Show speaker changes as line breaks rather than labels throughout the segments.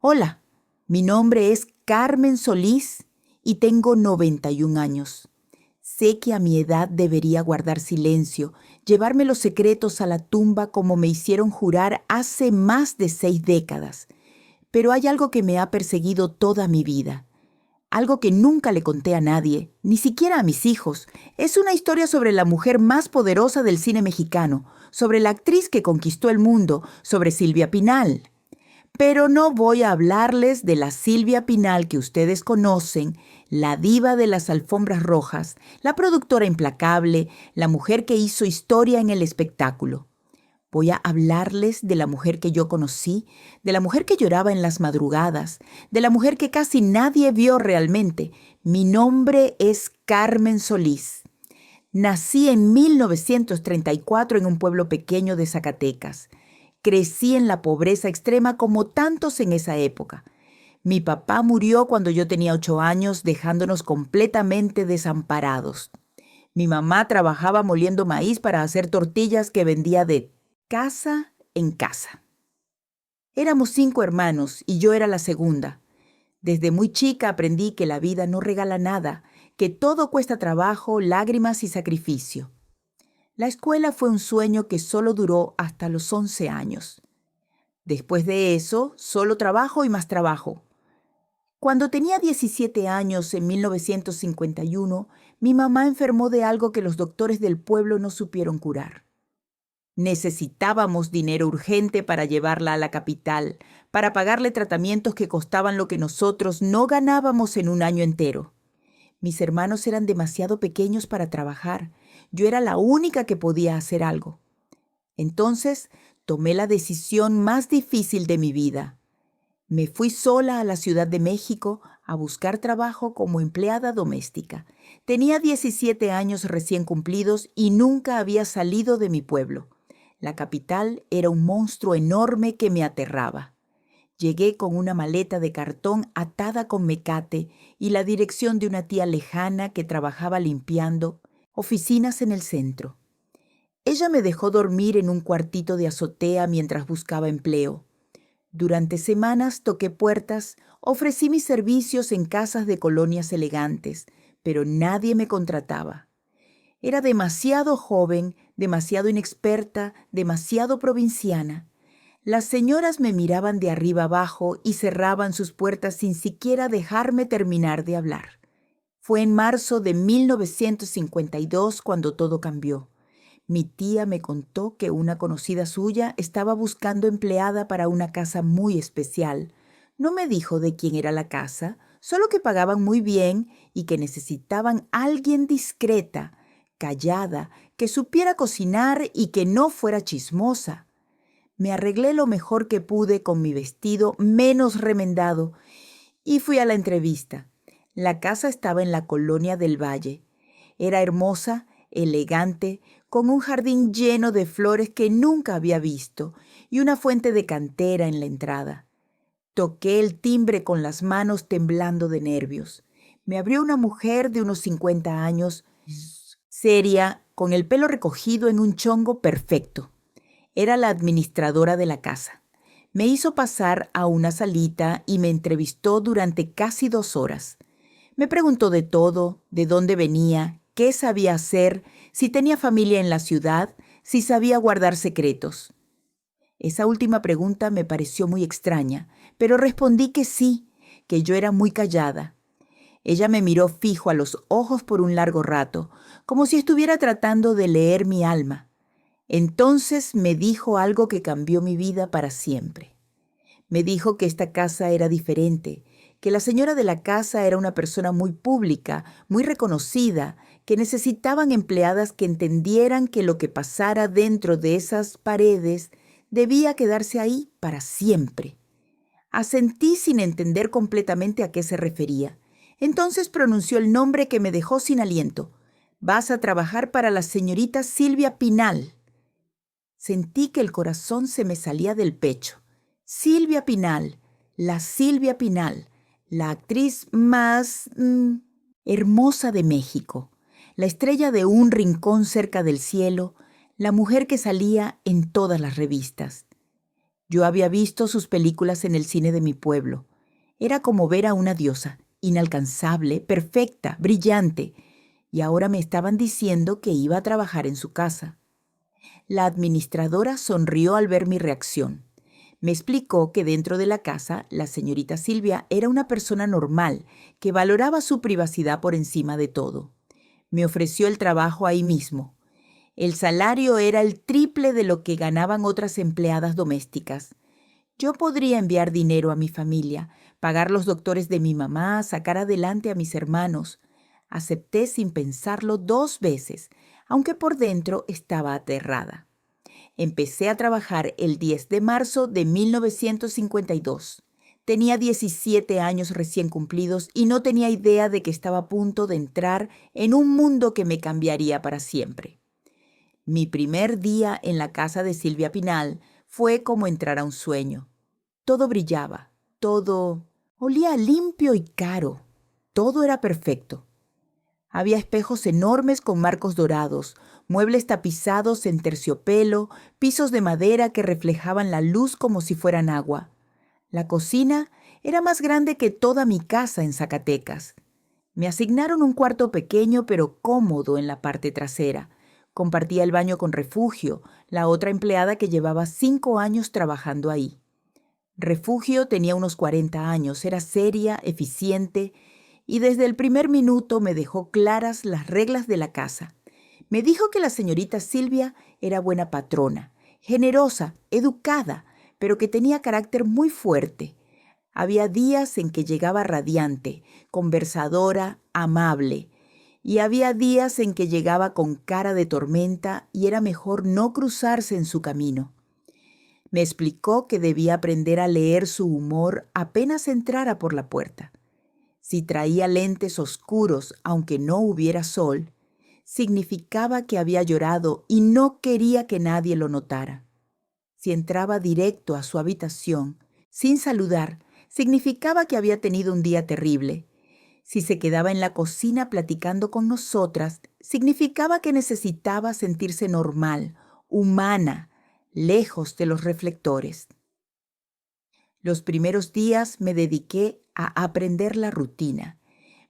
Hola, mi nombre es Carmen Solís y tengo 91 años. Sé que a mi edad debería guardar silencio, llevarme los secretos a la tumba como me hicieron jurar hace más de 6 décadas. Pero hay algo que me ha perseguido toda mi vida. Algo que nunca le conté a nadie, ni siquiera a mis hijos. Es una historia sobre la mujer más poderosa del cine mexicano, sobre la actriz que conquistó el mundo, sobre Silvia Pinal. Pero no voy a hablarles de la Silvia Pinal que ustedes conocen, la diva de las alfombras rojas, la productora implacable, la mujer que hizo historia en el espectáculo. Voy a hablarles de la mujer que yo conocí, de la mujer que lloraba en las madrugadas, de la mujer que casi nadie vio realmente. Mi nombre es Carmen Solís. Nací en 1934 en un pueblo pequeño de Zacatecas. Crecí en la pobreza extrema como tantos en esa época. Mi papá murió cuando yo tenía 8 años, dejándonos completamente desamparados. Mi mamá trabajaba moliendo maíz para hacer tortillas que vendía de casa en casa. Éramos 5 hermanos y yo era la segunda. Desde muy chica aprendí que la vida no regala nada, que todo cuesta trabajo, lágrimas y sacrificio. La escuela fue un sueño que solo duró hasta los 11 años. Después de eso, solo trabajo y más trabajo. Cuando tenía 17 años, en 1951, mi mamá enfermó de algo que los doctores del pueblo no supieron curar. Necesitábamos dinero urgente para llevarla a la capital, para pagarle tratamientos que costaban lo que nosotros no ganábamos en un año entero. Mis hermanos eran demasiado pequeños para trabajar. Yo era la única que podía hacer algo. Entonces, tomé la decisión más difícil de mi vida. Me fui sola a la Ciudad de México a buscar trabajo como empleada doméstica. Tenía 17 años recién cumplidos y nunca había salido de mi pueblo. La capital era un monstruo enorme que me aterraba. Llegué con una maleta de cartón atada con mecate y la dirección de una tía lejana que trabajaba limpiando oficinas en el centro. Ella me dejó dormir en un cuartito de azotea mientras buscaba empleo. Durante semanas toqué puertas, ofrecí mis servicios en casas de colonias elegantes, pero nadie me contrataba. Era demasiado joven, demasiado inexperta, demasiado provinciana. Las señoras me miraban de arriba abajo y cerraban sus puertas sin siquiera dejarme terminar de hablar. Fue en marzo de 1952 cuando todo cambió. Mi tía me contó que una conocida suya estaba buscando empleada para una casa muy especial. No me dijo de quién era la casa, solo que pagaban muy bien y que necesitaban a alguien discreta, callada, que supiera cocinar y que no fuera chismosa. Me arreglé lo mejor que pude con mi vestido menos remendado y fui a la entrevista. La casa estaba en la colonia del Valle. Era hermosa, elegante, con un jardín lleno de flores que nunca había visto y una fuente de cantera en la entrada. Toqué el timbre con las manos temblando de nervios. Me abrió una mujer de unos 50 años, seria, con el pelo recogido en un chongo perfecto. Era la administradora de la casa. Me hizo pasar a una salita y me entrevistó durante casi 2 horas. Me preguntó de todo, de dónde venía, qué sabía hacer, si tenía familia en la ciudad, si sabía guardar secretos. Esa última pregunta me pareció muy extraña, pero respondí que sí, que yo era muy callada. Ella me miró fijo a los ojos por un largo rato, como si estuviera tratando de leer mi alma. Entonces me dijo algo que cambió mi vida para siempre. Me dijo que esta casa era diferente, que la señora de la casa era una persona muy pública, muy reconocida, que necesitaban empleadas que entendieran que lo que pasara dentro de esas paredes debía quedarse ahí para siempre. Asentí sin entender completamente a qué se refería. Entonces pronunció el nombre que me dejó sin aliento. «Vas a trabajar para la señorita Silvia Pinal». Sentí que el corazón se me salía del pecho. Silvia Pinal, la Silvia Pinal, la actriz más hermosa de México, la estrella de un rincón cerca del cielo, la mujer que salía en todas las revistas. Yo había visto sus películas en el cine de mi pueblo. Era como ver a una diosa, inalcanzable, perfecta, brillante, y ahora me estaban diciendo que iba a trabajar en su casa. La administradora sonrió al ver mi reacción. Me explicó que dentro de la casa, la señorita Silvia era una persona normal, que valoraba su privacidad por encima de todo. Me ofreció el trabajo ahí mismo. El salario era el triple de lo que ganaban otras empleadas domésticas. Yo podría enviar dinero a mi familia, pagar los doctores de mi mamá, sacar adelante a mis hermanos. Acepté sin pensarlo 2 veces, aunque por dentro estaba aterrada. Empecé a trabajar el 10 de marzo de 1952. Tenía 17 años recién cumplidos y no tenía idea de que estaba a punto de entrar en un mundo que me cambiaría para siempre. Mi primer día en la casa de Silvia Pinal fue como entrar a un sueño. Todo brillaba, todo olía limpio y caro. Todo era perfecto. Había espejos enormes con marcos dorados, muebles tapizados en terciopelo, pisos de madera que reflejaban la luz como si fueran agua. La cocina era más grande que toda mi casa en Zacatecas. Me asignaron un cuarto pequeño pero cómodo en la parte trasera. Compartía el baño con Refugio, la otra empleada que llevaba 5 años trabajando ahí. Refugio tenía unos 40 años, era seria, eficiente, y desde el primer minuto me dejó claras las reglas de la casa. Me dijo que la señorita Silvia era buena patrona, generosa, educada, pero que tenía carácter muy fuerte. Había días en que llegaba radiante, conversadora, amable, y había días en que llegaba con cara de tormenta y era mejor no cruzarse en su camino. Me explicó que debía aprender a leer su humor apenas entrara por la puerta. Si traía lentes oscuros, aunque no hubiera sol, significaba que había llorado y no quería que nadie lo notara. Si entraba directo a su habitación, sin saludar, significaba que había tenido un día terrible. Si se quedaba en la cocina platicando con nosotras, significaba que necesitaba sentirse normal, humana, lejos de los reflectores. Los primeros días me dediqué a aprender la rutina.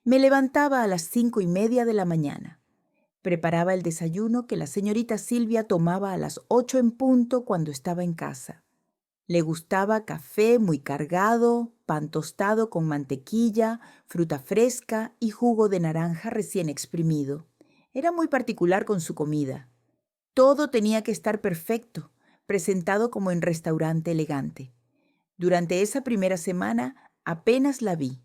Me levantaba a las 5:30 de la mañana. Preparaba el desayuno que la señorita Silvia tomaba a las 8 en punto cuando estaba en casa. Le gustaba café muy cargado, pan tostado con mantequilla, fruta fresca y jugo de naranja recién exprimido. Era muy particular con su comida. Todo tenía que estar perfecto, presentado como en restaurante elegante. Durante esa primera semana apenas la vi.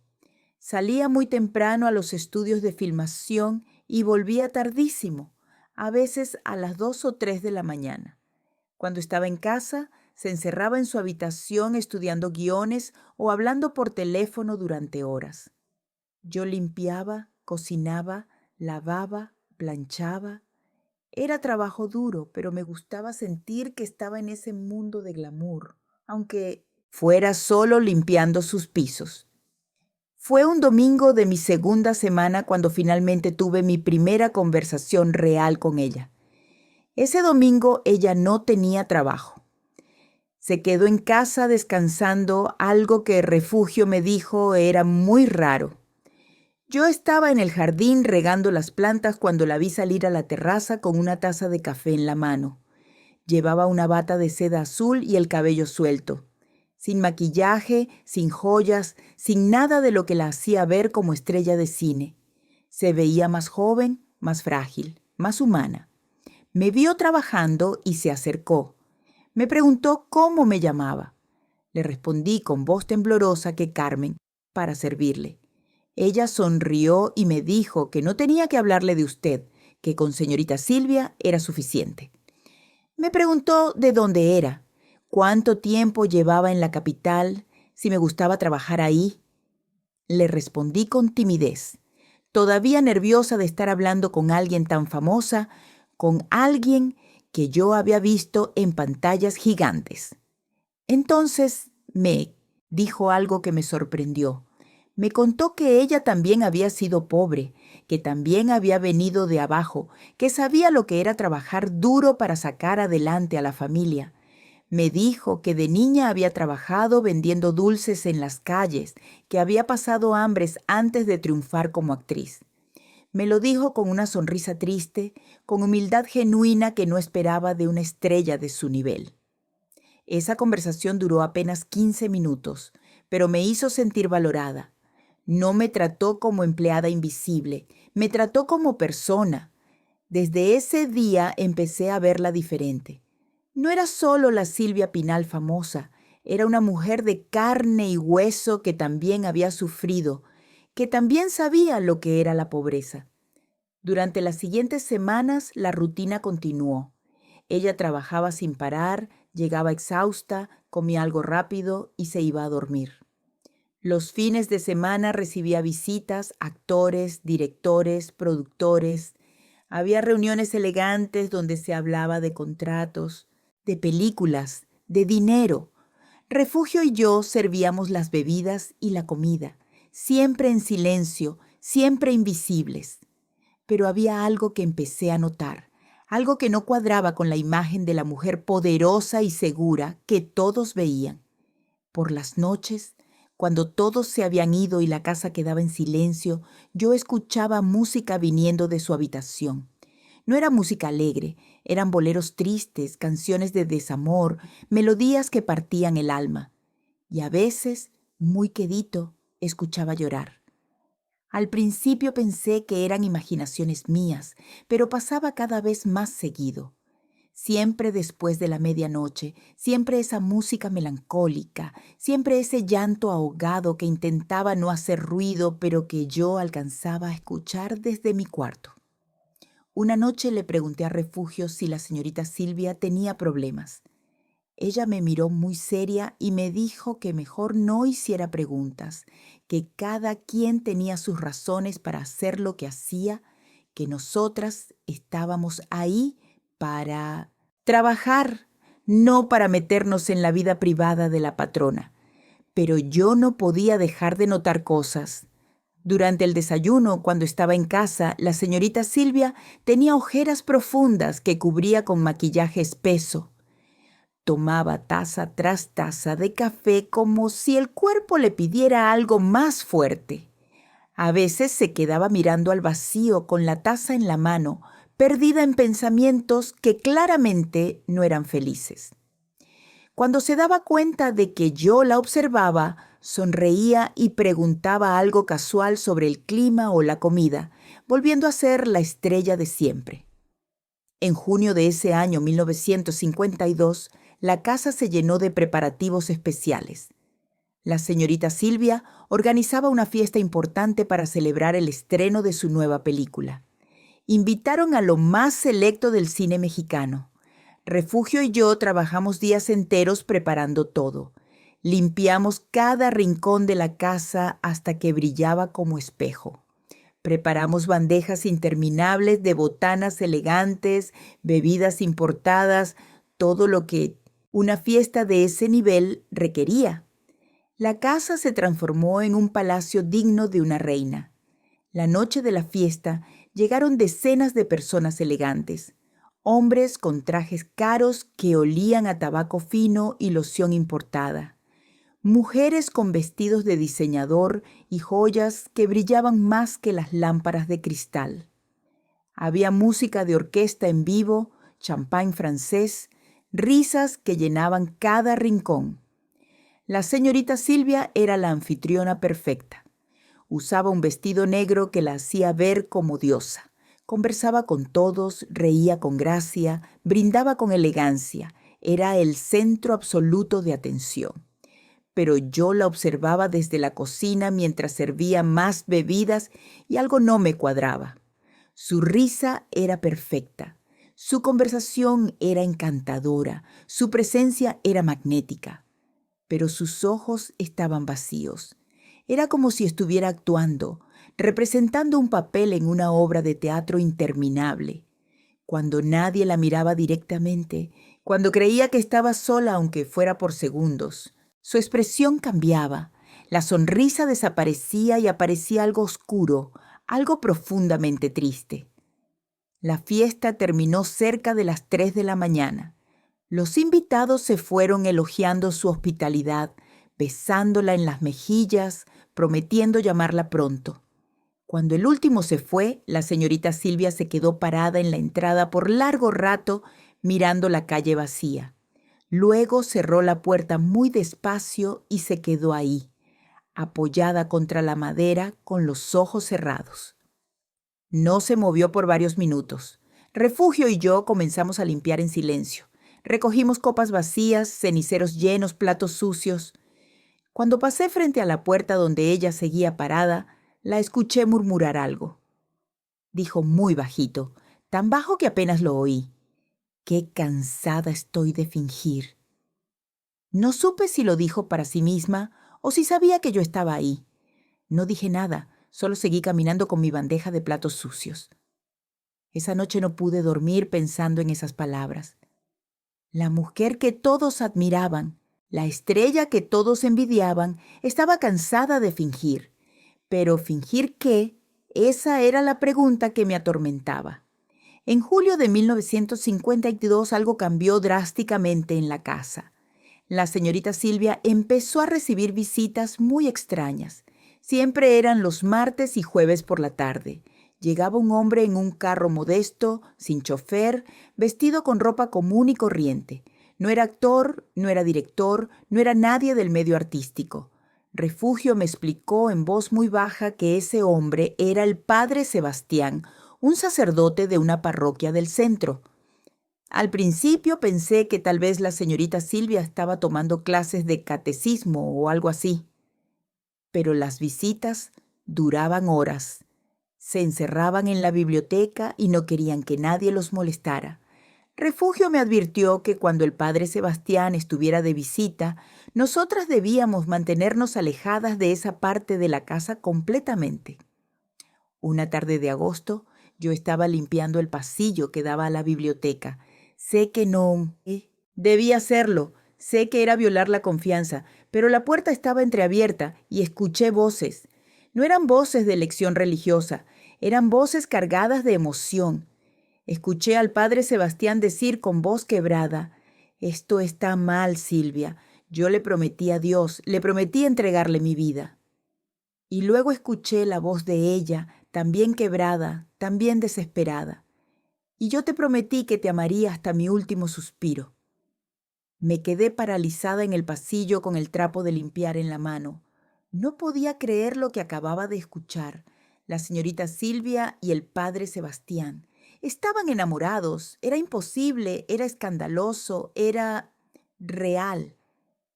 Salía muy temprano a los estudios de filmación y volvía tardísimo, a veces a las 2 o 3 de la mañana. Cuando estaba en casa, se encerraba en su habitación estudiando guiones o hablando por teléfono durante horas. Yo limpiaba, cocinaba, lavaba, planchaba. Era trabajo duro, pero me gustaba sentir que estaba en ese mundo de glamour, aunque fuera solo limpiando sus pisos. Fue un domingo de mi segunda semana cuando finalmente tuve mi primera conversación real con ella. Ese domingo ella no tenía trabajo. Se quedó en casa descansando, algo que Refugio me dijo era muy raro. Yo estaba en el jardín regando las plantas cuando la vi salir a la terraza con una taza de café en la mano. Llevaba una bata de seda azul y el cabello suelto. Sin maquillaje, sin joyas, sin nada de lo que la hacía ver como estrella de cine. Se veía más joven, más frágil, más humana. Me vio trabajando y se acercó. Me preguntó cómo me llamaba. Le respondí con voz temblorosa que Carmen, para servirle. Ella sonrió y me dijo que no tenía que hablarle de usted, que con señorita Silvia era suficiente. Me preguntó de dónde era, cuánto tiempo llevaba en la capital, si me gustaba trabajar ahí. Le respondí con timidez, todavía nerviosa de estar hablando con alguien tan famosa, con alguien que yo había visto en pantallas gigantes. Entonces me dijo algo que me sorprendió. Me contó que ella también había sido pobre, que también había venido de abajo, que sabía lo que era trabajar duro para sacar adelante a la familia. Me dijo que de niña había trabajado vendiendo dulces en las calles, que había pasado hambres antes de triunfar como actriz. Me lo dijo con una sonrisa triste, con humildad genuina que no esperaba de una estrella de su nivel. Esa conversación duró apenas 15 minutos, pero me hizo sentir valorada. No me trató como empleada invisible, me trató como persona. Desde ese día empecé a verla diferente. No era solo la Silvia Pinal famosa, era una mujer de carne y hueso que también había sufrido, que también sabía lo que era la pobreza. Durante las siguientes semanas la rutina continuó. Ella trabajaba sin parar, llegaba exhausta, comía algo rápido y se iba a dormir. Los fines de semana recibía visitas, actores, directores, productores. Había reuniones elegantes donde se hablaba de contratos, de películas, de dinero. Refugio y yo servíamos las bebidas y la comida, siempre en silencio, siempre invisibles. Pero había algo que empecé a notar, algo que no cuadraba con la imagen de la mujer poderosa y segura que todos veían. Por las noches, cuando todos se habían ido y la casa quedaba en silencio, yo escuchaba música viniendo de su habitación. No era música alegre, eran boleros tristes, canciones de desamor, melodías que partían el alma. Y a veces, muy quedito, escuchaba llorar. Al principio pensé que eran imaginaciones mías, pero pasaba cada vez más seguido. Siempre después de la medianoche, siempre esa música melancólica, siempre ese llanto ahogado que intentaba no hacer ruido, pero que yo alcanzaba a escuchar desde mi cuarto. Una noche le pregunté a Refugio si la señorita Silvia tenía problemas. Ella me miró muy seria y me dijo que mejor no hiciera preguntas, que cada quien tenía sus razones para hacer lo que hacía, que nosotras estábamos ahí para trabajar, no para meternos en la vida privada de la patrona. Pero yo no podía dejar de notar cosas. Durante el desayuno, cuando estaba en casa, la señorita Silvia tenía ojeras profundas que cubría con maquillaje espeso. Tomaba taza tras taza de café como si el cuerpo le pidiera algo más fuerte. A veces se quedaba mirando al vacío con la taza en la mano, perdida en pensamientos que claramente no eran felices. Cuando se daba cuenta de que yo la observaba, sonreía y preguntaba algo casual sobre el clima o la comida, volviendo a ser la estrella de siempre. En junio de ese año 1952, la casa se llenó de preparativos especiales. La señorita Silvia organizaba una fiesta importante para celebrar el estreno de su nueva película. Invitaron a lo más selecto del cine mexicano. Refugio y yo trabajamos días enteros preparando todo. Limpiamos cada rincón de la casa hasta que brillaba como espejo. Preparamos bandejas interminables de botanas elegantes, bebidas importadas, todo lo que una fiesta de ese nivel requería. La casa se transformó en un palacio digno de una reina. La noche de la fiesta llegaron decenas de personas elegantes, hombres con trajes caros que olían a tabaco fino y loción importada, mujeres con vestidos de diseñador y joyas que brillaban más que las lámparas de cristal. Había música de orquesta en vivo, champán francés, risas que llenaban cada rincón. La señorita Silvia era la anfitriona perfecta. Usaba un vestido negro que la hacía ver como diosa. Conversaba con todos, reía con gracia, brindaba con elegancia. Era el centro absoluto de atención. Pero yo la observaba desde la cocina mientras servía más bebidas y algo no me cuadraba. Su risa era perfecta. Su conversación era encantadora. Su presencia era magnética. Pero sus ojos estaban vacíos. Era como si estuviera actuando, representando un papel en una obra de teatro interminable. Cuando nadie la miraba directamente, cuando creía que estaba sola aunque fuera por segundos, su expresión cambiaba, la sonrisa desaparecía y aparecía algo oscuro, algo profundamente triste. La fiesta terminó cerca de las 3 de la mañana. Los invitados se fueron elogiando su hospitalidad, besándola en las mejillas, prometiendo llamarla pronto. Cuando el último se fue, la señorita Silvia se quedó parada en la entrada por largo rato mirando la calle vacía. Luego cerró la puerta muy despacio y se quedó ahí, apoyada contra la madera con los ojos cerrados. No se movió por varios minutos. Refugio y yo comenzamos a limpiar en silencio. Recogimos copas vacías, ceniceros llenos, platos sucios. Cuando pasé frente a la puerta donde ella seguía parada, la escuché murmurar algo. Dijo muy bajito, tan bajo que apenas lo oí. «Qué cansada estoy de fingir». No supe si lo dijo para sí misma o si sabía que yo estaba ahí. No dije nada, solo seguí caminando con mi bandeja de platos sucios. Esa noche no pude dormir pensando en esas palabras. La mujer que todos admiraban, la estrella que todos envidiaban, estaba cansada de fingir. Pero ¿fingir qué? Esa era la pregunta que me atormentaba. En julio de 1952 algo cambió drásticamente en la casa. La señorita Silvia empezó a recibir visitas muy extrañas. Siempre eran los martes y jueves por la tarde. Llegaba un hombre en un carro modesto, sin chofer, vestido con ropa común y corriente. No era actor, no era director, no era nadie del medio artístico. Refugio me explicó en voz muy baja que ese hombre era el padre Sebastián, un sacerdote de una parroquia del centro. Al principio pensé que tal vez la señorita Silvia estaba tomando clases de catecismo o algo así. Pero las visitas duraban horas. Se encerraban en la biblioteca y no querían que nadie los molestara. Refugio me advirtió que cuando el padre Sebastián estuviera de visita, nosotras debíamos mantenernos alejadas de esa parte de la casa completamente. Una tarde de agosto, yo estaba limpiando el pasillo que daba a la biblioteca. Sé que no debía hacerlo, sé que era violar la confianza, pero la puerta estaba entreabierta y escuché voces. No eran voces de lección religiosa, eran voces cargadas de emoción. Escuché al padre Sebastián decir con voz quebrada: «Esto está mal, Silvia. Yo le prometí a Dios, le prometí entregarle mi vida». Y luego escuché la voz de ella, también quebrada, también desesperada: «Y yo te prometí que te amaría hasta mi último suspiro». Me quedé paralizada en el pasillo con el trapo de limpiar en la mano. No podía creer lo que acababa de escuchar. La señorita Silvia y el padre Sebastián estaban enamorados. Era imposible, era escandaloso, era real.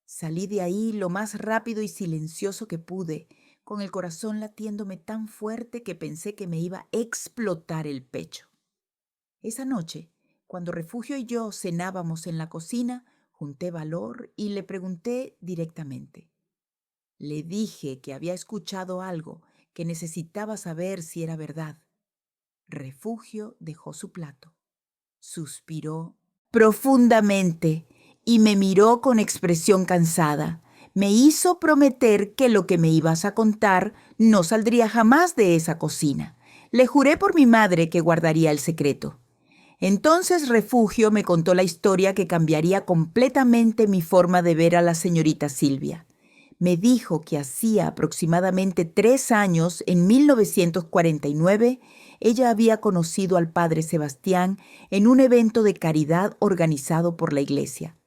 Salí de ahí lo más rápido y silencioso que pude, con el corazón latiéndome tan fuerte que pensé que me iba a explotar el pecho. Esa noche, cuando Refugio y yo cenábamos en la cocina, junté valor y le pregunté directamente. Le dije que había escuchado algo, que necesitaba saber si era verdad. Refugio dejó su plato, suspiró profundamente y me miró con expresión cansada. Me hizo prometer que lo que me ibas a contar no saldría jamás de esa cocina. Le juré por mi madre que guardaría el secreto. Entonces Refugio me contó la historia que cambiaría completamente mi forma de ver a la señorita Silvia. Me dijo que hacía aproximadamente 3 años, en 1949, ella había conocido al padre Sebastián en un evento de caridad organizado por la iglesia.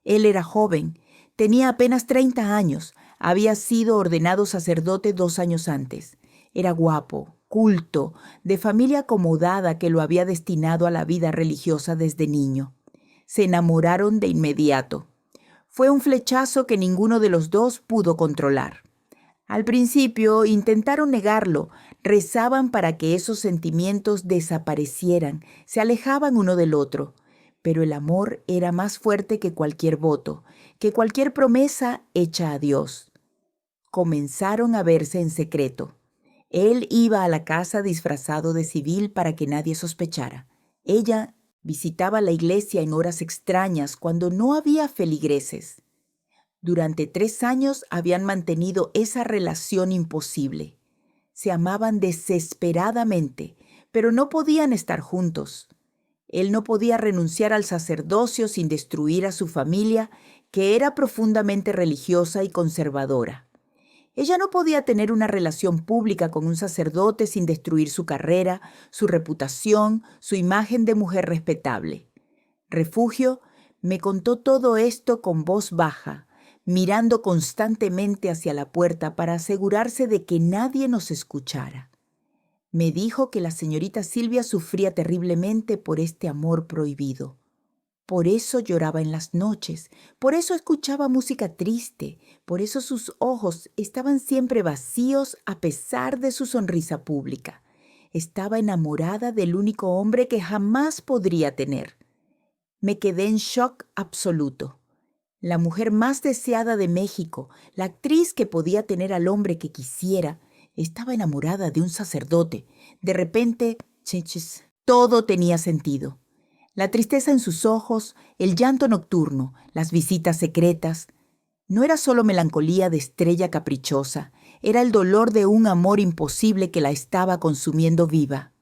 Él era joven, tenía apenas 30 años, había sido ordenado sacerdote 2 años antes. Era guapo, culto, de familia acomodada que lo había destinado a la vida religiosa desde niño. Se enamoraron de inmediato. Fue un flechazo que ninguno de los dos pudo controlar. Al principio intentaron negarlo, rezaban para que esos sentimientos desaparecieran, se alejaban uno del otro. Pero el amor era más fuerte que cualquier voto, que cualquier promesa hecha a Dios. Comenzaron a verse en secreto. Él iba a la casa disfrazado de civil para que nadie sospechara. Ella visitaba la iglesia en horas extrañas cuando no había feligreses. Durante 3 años habían mantenido esa relación imposible. Se amaban desesperadamente, pero no podían estar juntos. Él no podía renunciar al sacerdocio sin destruir a su familia, que era profundamente religiosa y conservadora. Ella no podía tener una relación pública con un sacerdote sin destruir su carrera, su reputación, su imagen de mujer respetable. Refugio me contó todo esto con voz baja, mirando constantemente hacia la puerta para asegurarse de que nadie nos escuchara. Me dijo que la señorita Silvia sufría terriblemente por este amor prohibido. Por eso lloraba en las noches, por eso escuchaba música triste, por eso sus ojos estaban siempre vacíos a pesar de su sonrisa pública. Estaba enamorada del único hombre que jamás podría tener. Me quedé en shock absoluto. La mujer más deseada de México, la actriz que podía tener al hombre que quisiera, estaba enamorada de un sacerdote. De repente, todo tenía sentido. La tristeza en sus ojos, el llanto nocturno, las visitas secretas. No era solo melancolía de estrella caprichosa, era el dolor de un amor imposible que la estaba consumiendo viva.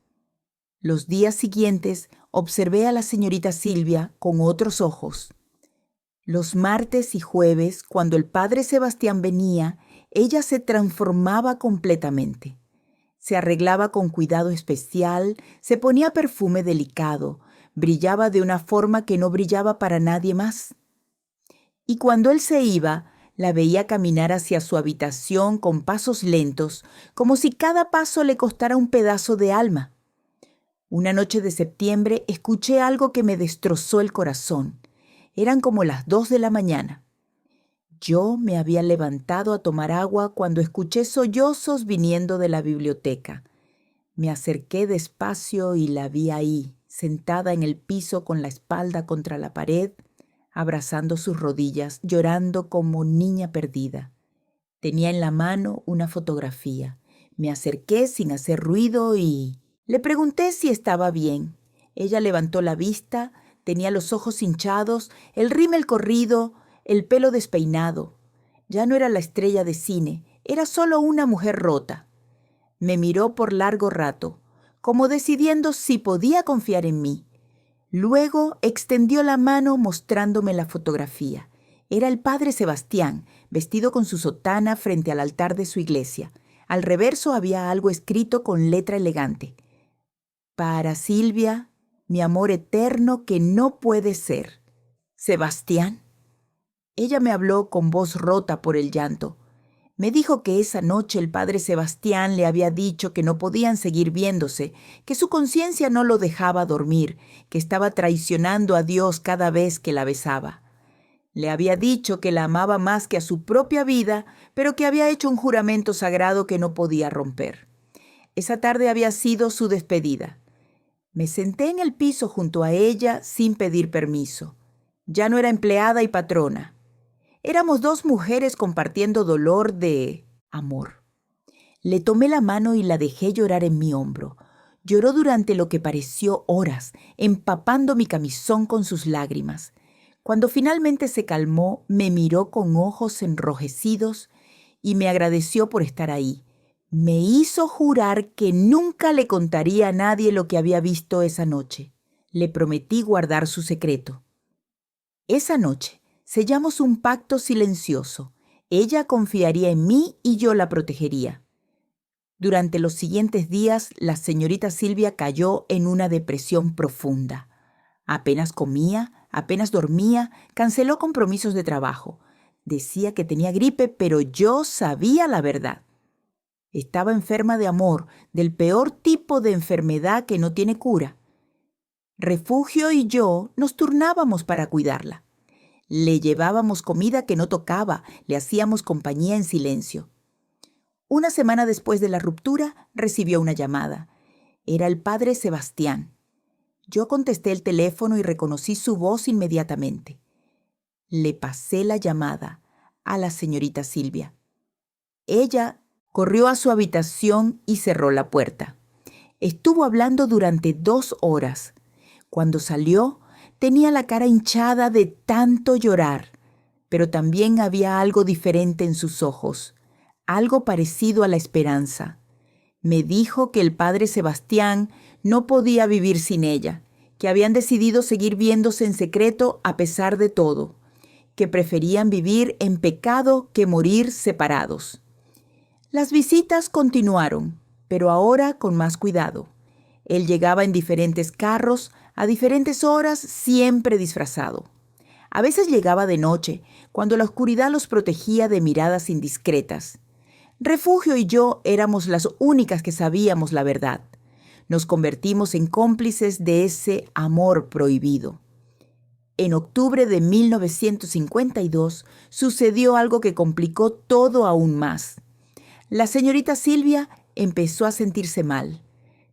Los días siguientes observé a la señorita Silvia con otros ojos. Los martes y jueves, cuando el padre Sebastián venía, ella se transformaba completamente. Se arreglaba con cuidado especial, se ponía perfume delicado, brillaba de una forma que no brillaba para nadie más. Y cuando él se iba, la veía caminar hacia su habitación con pasos lentos, como si cada paso le costara un pedazo de alma. Una noche de septiembre escuché algo que me destrozó el corazón. Eran como las 2 de la mañana. Yo me había levantado a tomar agua cuando escuché sollozos viniendo de la biblioteca. Me acerqué despacio y la vi ahí, sentada en el piso con la espalda contra la pared, abrazando sus rodillas, llorando como niña perdida. Tenía en la mano una fotografía. Me acerqué sin hacer ruido y le pregunté si estaba bien. Ella levantó la vista, tenía los ojos hinchados, el rímel corrido, el pelo despeinado. Ya no era la estrella de cine, era solo una mujer rota. Me miró por largo rato, como decidiendo si podía confiar en mí. Luego extendió la mano mostrándome la fotografía. Era el padre Sebastián, vestido con su sotana frente al altar de su iglesia. Al reverso había algo escrito con letra elegante. Para Silvia, mi amor eterno que no puede ser. Sebastián. Ella me habló con voz rota por el llanto. Me dijo que esa noche el padre Sebastián le había dicho que no podían seguir viéndose, que su conciencia no lo dejaba dormir, que estaba traicionando a Dios cada vez que la besaba. Le había dicho que la amaba más que a su propia vida, pero que había hecho un juramento sagrado que no podía romper. Esa tarde había sido su despedida. Me senté en el piso junto a ella sin pedir permiso. Ya no era empleada y patrona. Éramos 2 mujeres compartiendo dolor de amor. Le tomé la mano y la dejé llorar en mi hombro. Lloró durante lo que pareció horas, empapando mi camisón con sus lágrimas. Cuando finalmente se calmó, me miró con ojos enrojecidos y me agradeció por estar ahí. Me hizo jurar que nunca le contaría a nadie lo que había visto esa noche. Le prometí guardar su secreto. Esa noche sellamos un pacto silencioso. Ella confiaría en mí y yo la protegería. Durante los siguientes días, la señorita Silvia cayó en una depresión profunda. Apenas comía, apenas dormía, canceló compromisos de trabajo. Decía que tenía gripe, pero yo sabía la verdad. Estaba enferma de amor, del peor tipo de enfermedad que no tiene cura. Refugio y yo nos turnábamos para cuidarla. Le llevábamos comida que no tocaba, le hacíamos compañía en silencio. Una semana después de la ruptura, recibió una llamada. Era el padre Sebastián. Yo contesté el teléfono y reconocí su voz inmediatamente. Le pasé la llamada a la señorita Silvia. Ella corrió a su habitación y cerró la puerta. Estuvo hablando durante 2 horas. Cuando salió, tenía la cara hinchada de tanto llorar, pero también había algo diferente en sus ojos, algo parecido a la esperanza. Me dijo que el padre Sebastián no podía vivir sin ella, que habían decidido seguir viéndose en secreto a pesar de todo, que preferían vivir en pecado que morir separados. Las visitas continuaron, pero ahora con más cuidado. Él llegaba en diferentes carros, a diferentes horas, siempre disfrazado. A veces llegaba de noche, cuando la oscuridad los protegía de miradas indiscretas. Refugio y yo éramos las únicas que sabíamos la verdad. Nos convertimos en cómplices de ese amor prohibido. En octubre de 1952 sucedió algo que complicó todo aún más. La señorita Silvia empezó a sentirse mal.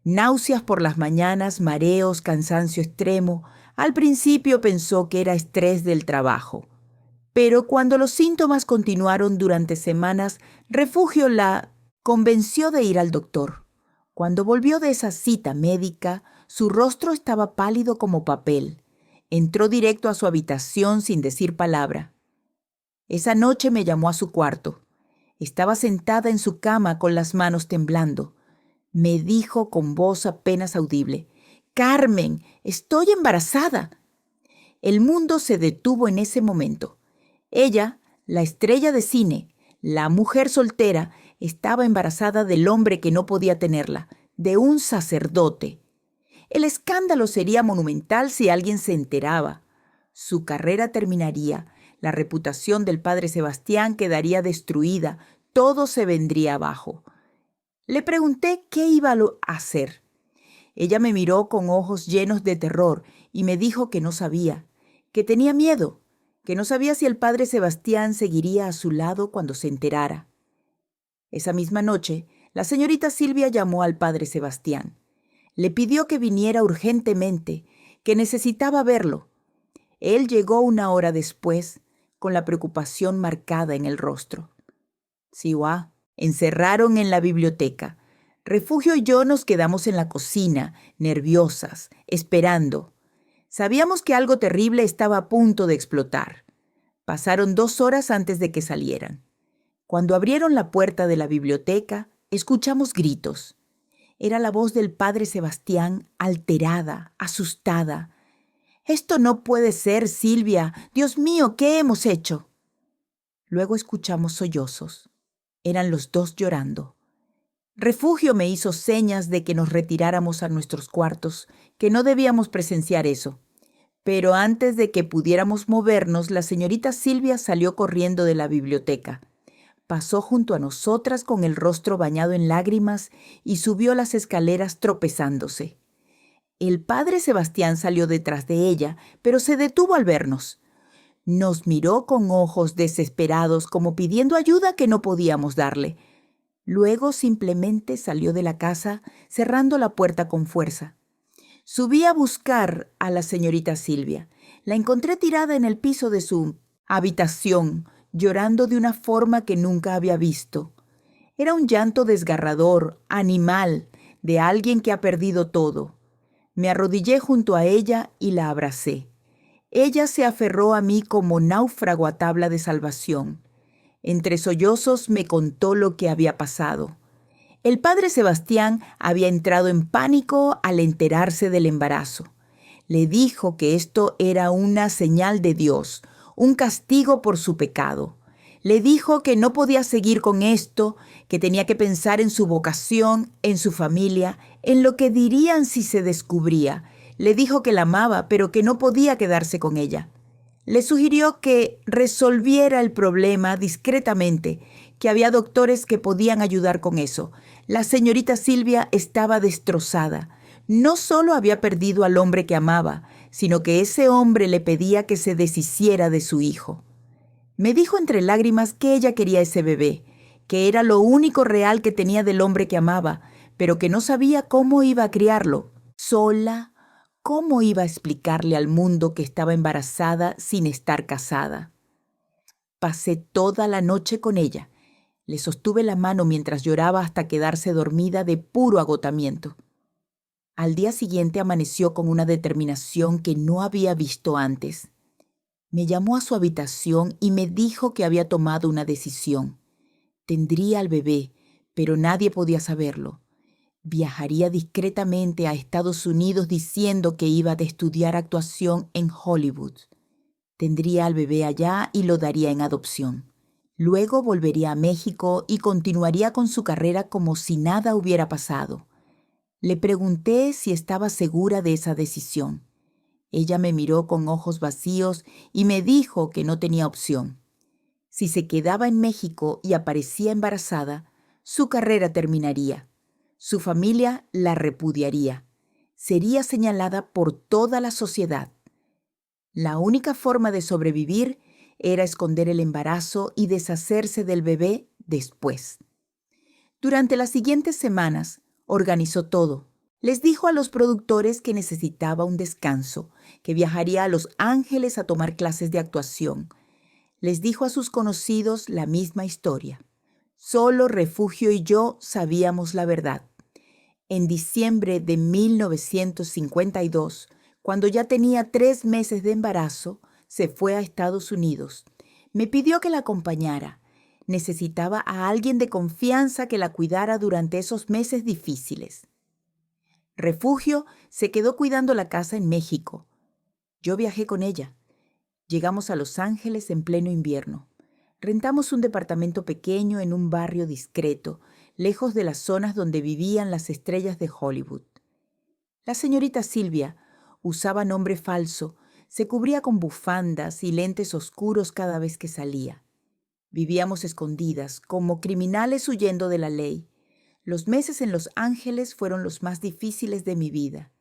Náuseas por las mañanas, mareos, cansancio extremo. Al principio pensó que era estrés del trabajo. Pero cuando los síntomas continuaron durante semanas, Refugio la convenció de ir al doctor. Cuando volvió de esa cita médica, su rostro estaba pálido como papel. Entró directo a su habitación sin decir palabra. Esa noche me llamó a su cuarto. Estaba sentada en su cama con las manos temblando. Me dijo con voz apenas audible: «Carmen, estoy embarazada». El mundo se detuvo en ese momento. Ella, la estrella de cine, la mujer soltera, estaba embarazada del hombre que no podía tenerla, de un sacerdote. El escándalo sería monumental si alguien se enteraba. Su carrera terminaría, la reputación del padre Sebastián quedaría destruida, todo se vendría abajo. Le pregunté qué iba a hacer. Ella me miró con ojos llenos de terror y me dijo que no sabía, que tenía miedo, que no sabía si el padre Sebastián seguiría a su lado cuando se enterara. Esa misma noche, la señorita Silvia llamó al padre Sebastián. Le pidió que viniera urgentemente, que necesitaba verlo. Él llegó una hora después, con la preocupación marcada en el rostro. Siwa, encerraron en la biblioteca. Refugio y yo nos quedamos en la cocina, nerviosas, esperando. Sabíamos que algo terrible estaba a punto de explotar. Pasaron 2 horas antes de que salieran. Cuando abrieron la puerta de la biblioteca, escuchamos gritos. Era la voz del padre Sebastián, alterada, asustada. «Esto no puede ser, Silvia. Dios mío, ¿qué hemos hecho?» Luego escuchamos sollozos. Eran los dos llorando. Refugio me hizo señas de que nos retiráramos a nuestros cuartos, que no debíamos presenciar eso. Pero antes de que pudiéramos movernos, la señorita Silvia salió corriendo de la biblioteca. Pasó junto a nosotras con el rostro bañado en lágrimas y subió las escaleras tropezándose. El padre Sebastián salió detrás de ella, pero se detuvo al vernos. Nos miró con ojos desesperados, como pidiendo ayuda que no podíamos darle. Luego simplemente salió de la casa, cerrando la puerta con fuerza. Subí a buscar a la señorita Silvia. La encontré tirada en el piso de su habitación, llorando de una forma que nunca había visto. Era un llanto desgarrador, animal, de alguien que ha perdido todo. Me arrodillé junto a ella y la abracé. Ella se aferró a mí como náufrago a tabla de salvación. Entre sollozos me contó lo que había pasado. El padre Sebastián había entrado en pánico al enterarse del embarazo. Le dijo que esto era una señal de Dios, un castigo por su pecado. Le dijo que no podía seguir con esto, que tenía que pensar en su vocación, en su familia, en lo que dirían si se descubría. Le dijo que la amaba, pero que no podía quedarse con ella. Le sugirió que resolviera el problema discretamente, que había doctores que podían ayudar con eso. La señorita Silvia estaba destrozada. No solo había perdido al hombre que amaba, sino que ese hombre le pedía que se deshiciera de su hijo. Me dijo entre lágrimas que ella quería ese bebé, que era lo único real que tenía del hombre que amaba, pero que no sabía cómo iba a criarlo. Sola, ¿cómo iba a explicarle al mundo que estaba embarazada sin estar casada? Pasé toda la noche con ella. Le sostuve la mano mientras lloraba hasta quedarse dormida de puro agotamiento. Al día siguiente amaneció con una determinación que no había visto antes. Me llamó a su habitación y me dijo que había tomado una decisión. Tendría al bebé, pero nadie podía saberlo. Viajaría discretamente a Estados Unidos diciendo que iba a estudiar actuación en Hollywood. Tendría al bebé allá y lo daría en adopción. Luego volvería a México y continuaría con su carrera como si nada hubiera pasado. Le pregunté si estaba segura de esa decisión. Ella me miró con ojos vacíos y me dijo que no tenía opción. Si se quedaba en México y aparecía embarazada, su carrera terminaría. Su familia la repudiaría. Sería señalada por toda la sociedad. La única forma de sobrevivir era esconder el embarazo y deshacerse del bebé después. Durante las siguientes semanas, organizó todo. Les dijo a los productores que necesitaba un descanso, que viajaría a Los Ángeles a tomar clases de actuación. Les dijo a sus conocidos la misma historia. Solo Refugio y yo sabíamos la verdad. En diciembre de 1952, cuando ya tenía 3 meses de embarazo, se fue a Estados Unidos. Me pidió que la acompañara. Necesitaba a alguien de confianza que la cuidara durante esos meses difíciles. Refugio se quedó cuidando la casa en México. Yo viajé con ella. Llegamos a Los Ángeles en pleno invierno. Rentamos un departamento pequeño en un barrio discreto, lejos de las zonas donde vivían las estrellas de Hollywood. La señorita Silvia usaba nombre falso, se cubría con bufandas y lentes oscuros cada vez que salía. Vivíamos escondidas, como criminales huyendo de la ley. Los meses en Los Ángeles fueron los más difíciles de mi vida.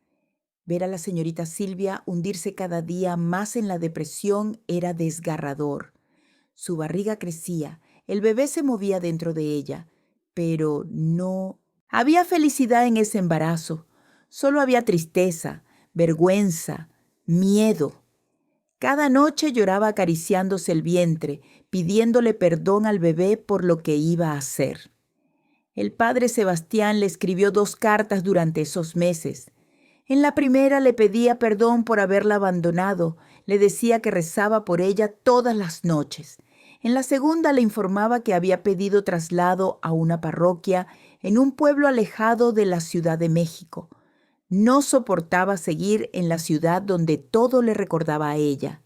Ver a la señorita Silvia hundirse cada día más en la depresión era desgarrador. Su barriga crecía, el bebé se movía dentro de ella, pero no había felicidad en ese embarazo. Solo había tristeza, vergüenza, miedo. Cada noche lloraba acariciándose el vientre, pidiéndole perdón al bebé por lo que iba a hacer. El padre Sebastián le escribió 2 cartas durante esos meses. En la primera le pedía perdón por haberla abandonado, le decía que rezaba por ella todas las noches. En la segunda le informaba que había pedido traslado a una parroquia en un pueblo alejado de la Ciudad de México. No soportaba seguir en la ciudad donde todo le recordaba a ella.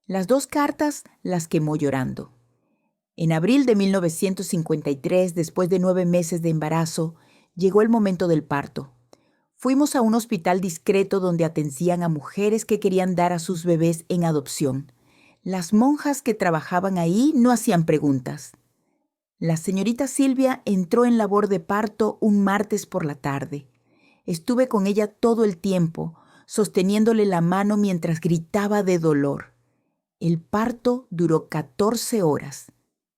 Las 2 cartas las quemó llorando. En abril de 1953, después de 9 meses de embarazo, llegó el momento del parto. Fuimos a un hospital discreto donde atendían a mujeres que querían dar a sus bebés en adopción. Las monjas que trabajaban ahí no hacían preguntas. La señorita Silvia entró en labor de parto un martes por la tarde. Estuve con ella todo el tiempo, sosteniéndole la mano mientras gritaba de dolor. El parto duró 14 horas.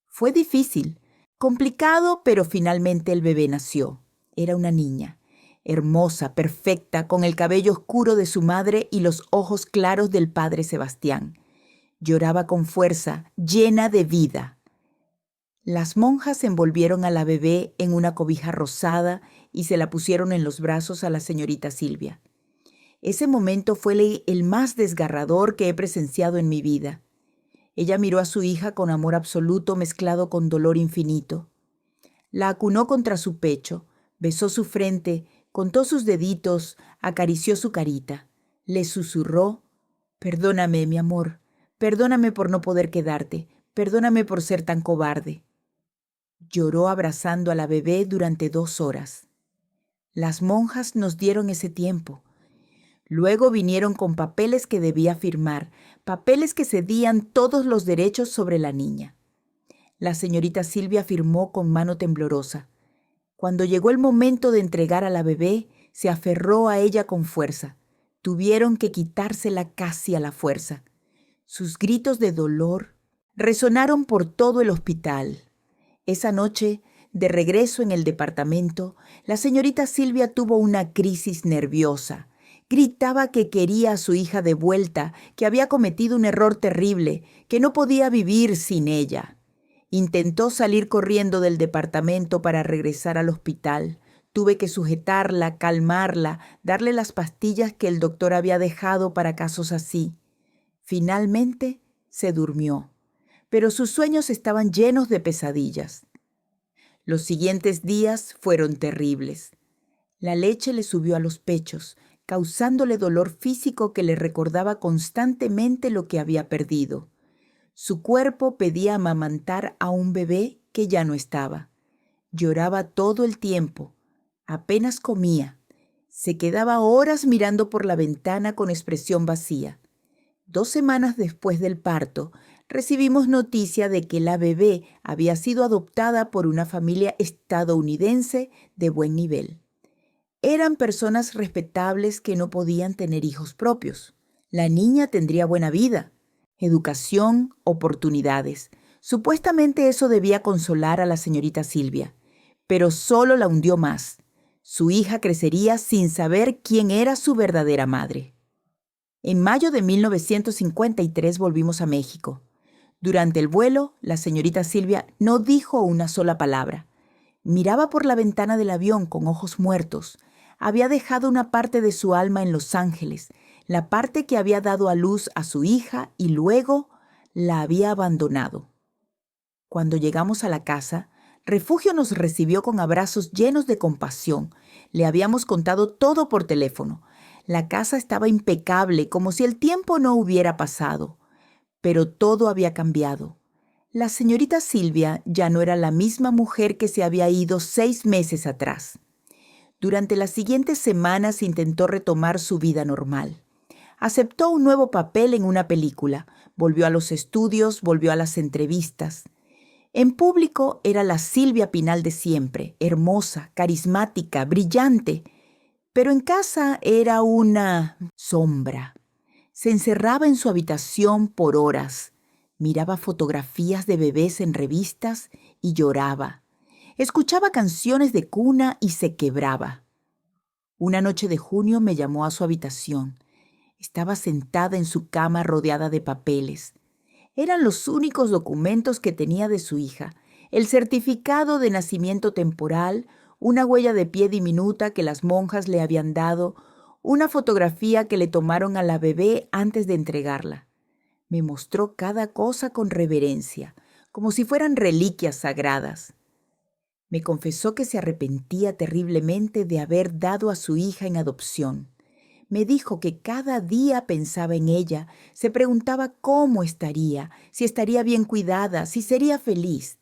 Fue difícil, complicado, pero finalmente el bebé nació. Era una niña, hermosa, perfecta, con el cabello oscuro de su madre y los ojos claros del padre Sebastián. Lloraba con fuerza, llena de vida. Las monjas envolvieron a la bebé en una cobija rosada y se la pusieron en los brazos a la señorita Silvia. Ese momento fue el más desgarrador que he presenciado en mi vida. Ella miró a su hija con amor absoluto mezclado con dolor infinito. La acunó contra su pecho, besó su frente, contó sus deditos, acarició su carita. Le susurró: «Perdóname, mi amor, perdóname por no poder quedarte, perdóname por ser tan cobarde». Lloró abrazando a la bebé durante 2 horas. Las monjas nos dieron ese tiempo. Luego vinieron con papeles que debía firmar, papeles que cedían todos los derechos sobre la niña. La señorita Silvia firmó con mano temblorosa. Cuando llegó el momento de entregar a la bebé, se aferró a ella con fuerza. Tuvieron que quitársela casi a la fuerza. Sus gritos de dolor resonaron por todo el hospital. Esa noche, de regreso en el departamento, la señorita Silvia tuvo una crisis nerviosa. Gritaba que quería a su hija de vuelta, que había cometido un error terrible, que no podía vivir sin ella. Intentó salir corriendo del departamento para regresar al hospital. Tuve que sujetarla, calmarla, darle las pastillas que el doctor había dejado para casos así. Finalmente se durmió, pero sus sueños estaban llenos de pesadillas. Los siguientes días fueron terribles. La leche le subió a los pechos, causándole dolor físico que le recordaba constantemente lo que había perdido. Su cuerpo pedía amamantar a un bebé que ya no estaba. Lloraba todo el tiempo. Apenas comía. Se quedaba horas mirando por la ventana con expresión vacía. 2 semanas después del parto, recibimos noticia de que la bebé había sido adoptada por una familia estadounidense de buen nivel. Eran personas respetables que no podían tener hijos propios. La niña tendría buena vida, educación, oportunidades. Supuestamente eso debía consolar a la señorita Silvia, pero solo la hundió más. Su hija crecería sin saber quién era su verdadera madre. En mayo de 1953 volvimos a México. Durante el vuelo, la señorita Silvia no dijo una sola palabra. Miraba por la ventana del avión con ojos muertos. Había dejado una parte de su alma en Los Ángeles, la parte que había dado a luz a su hija y luego la había abandonado. Cuando llegamos a la casa, Refugio nos recibió con abrazos llenos de compasión. Le habíamos contado todo por teléfono. La casa estaba impecable, como si el tiempo no hubiera pasado. Pero todo había cambiado. La señorita Silvia ya no era la misma mujer que se había ido 6 meses atrás. Durante las siguientes semanas intentó retomar su vida normal. Aceptó un nuevo papel en una película, volvió a los estudios, volvió a las entrevistas. En público era la Silvia Pinal de siempre, hermosa, carismática, brillante, pero en casa era una sombra. Se encerraba en su habitación por horas, miraba fotografías de bebés en revistas y lloraba. Escuchaba canciones de cuna y se quebraba. Una noche de junio me llamó a su habitación. Estaba sentada en su cama rodeada de papeles. Eran los únicos documentos que tenía de su hija: el certificado de nacimiento temporal, una huella de pie diminuta que las monjas le habían dado, una fotografía que le tomaron a la bebé antes de entregarla. Me mostró cada cosa con reverencia, como si fueran reliquias sagradas. Me confesó que se arrepentía terriblemente de haber dado a su hija en adopción. Me dijo que cada día pensaba en ella, se preguntaba cómo estaría, si estaría bien cuidada, si sería feliz.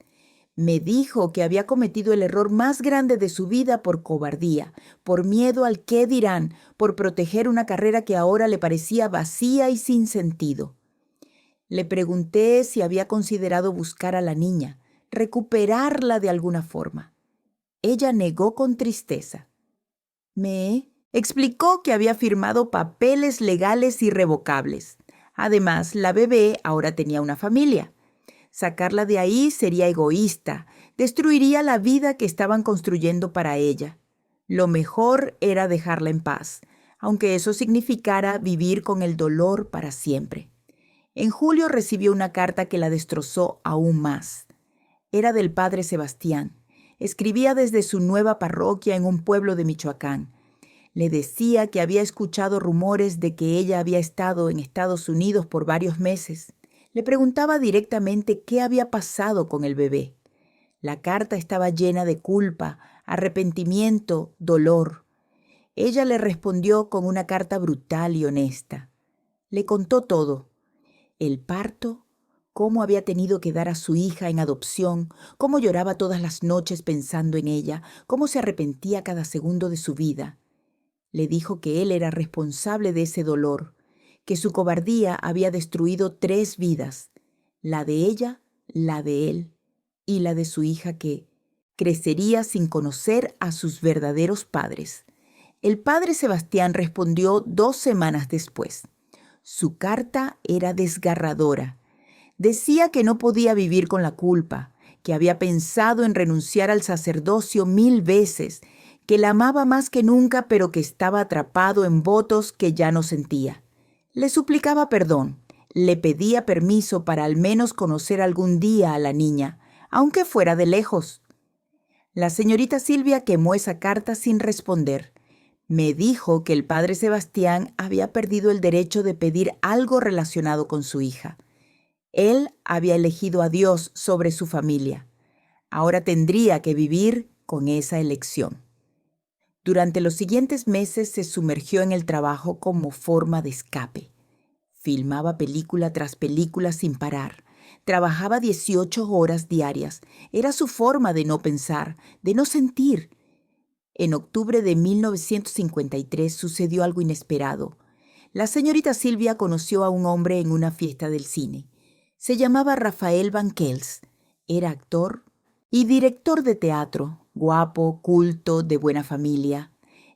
Me dijo que había cometido el error más grande de su vida por cobardía, por miedo al qué dirán, por proteger una carrera que ahora le parecía vacía y sin sentido. Le pregunté si había considerado buscar a la niña, recuperarla de alguna forma. Ella negó con tristeza. Me explicó que había firmado papeles legales irrevocables. Además, la bebé ahora tenía una familia. Sacarla de ahí sería egoísta, destruiría la vida que estaban construyendo para ella. Lo mejor era dejarla en paz, aunque eso significara vivir con el dolor para siempre. En julio recibió una carta que la destrozó aún más. Era del padre Sebastián. Escribía desde su nueva parroquia en un pueblo de Michoacán. Le decía que había escuchado rumores de que ella había estado en Estados Unidos por varios meses. Le preguntaba directamente qué había pasado con el bebé. La carta estaba llena de culpa, arrepentimiento, dolor. Ella le respondió con una carta brutal y honesta. Le contó todo: el parto, cómo había tenido que dar a su hija en adopción, cómo lloraba todas las noches pensando en ella, cómo se arrepentía cada segundo de su vida. Le dijo que él era responsable de ese dolor, que su cobardía había destruido 3 vidas, la de ella, la de él y la de su hija, que crecería sin conocer a sus verdaderos padres. El padre Sebastián respondió 2 semanas después. Su carta era desgarradora. Decía que no podía vivir con la culpa, que había pensado en renunciar al sacerdocio 1000 veces, que la amaba más que nunca, pero que estaba atrapado en votos que ya no sentía. Le suplicaba perdón, le pedía permiso para al menos conocer algún día a la niña, aunque fuera de lejos. La señorita Silvia quemó esa carta sin responder. Me dijo que el padre Sebastián había perdido el derecho de pedir algo relacionado con su hija. Él había elegido a Dios sobre su familia. Ahora tendría que vivir con esa elección. Durante los siguientes meses se sumergió en el trabajo como forma de escape. Filmaba película tras película sin parar. Trabajaba 18 horas diarias. Era su forma de no pensar, de no sentir. En octubre de 1953 sucedió algo inesperado. La señorita Silvia conoció a un hombre en una fiesta del cine. Se llamaba Rafael Banquels. Era actor y director de teatro, guapo, culto, de buena familia.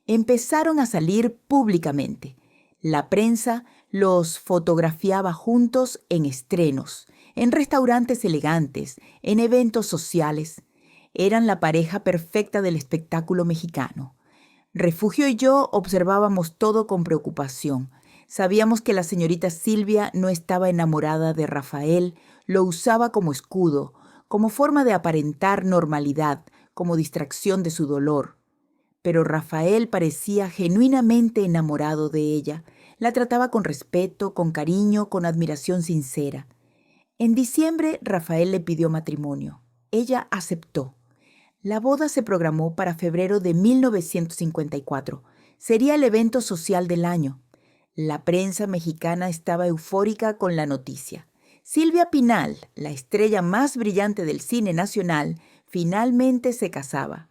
Empezaron a salir públicamente. La prensa los fotografiaba juntos en estrenos, en restaurantes elegantes, en eventos sociales. Eran la pareja perfecta del espectáculo mexicano. Refugio y yo observábamos todo con preocupación. Sabíamos que la señorita Silvia no estaba enamorada de Rafael, lo usaba como escudo, como forma de aparentar normalidad, como distracción de su dolor. Pero Rafael parecía genuinamente enamorado de ella. La trataba con respeto, con cariño, con admiración sincera. En diciembre, Rafael le pidió matrimonio. Ella aceptó. La boda se programó para febrero de 1954. Sería el evento social del año. La prensa mexicana estaba eufórica con la noticia. Silvia Pinal, la estrella más brillante del cine nacional, finalmente se casaba.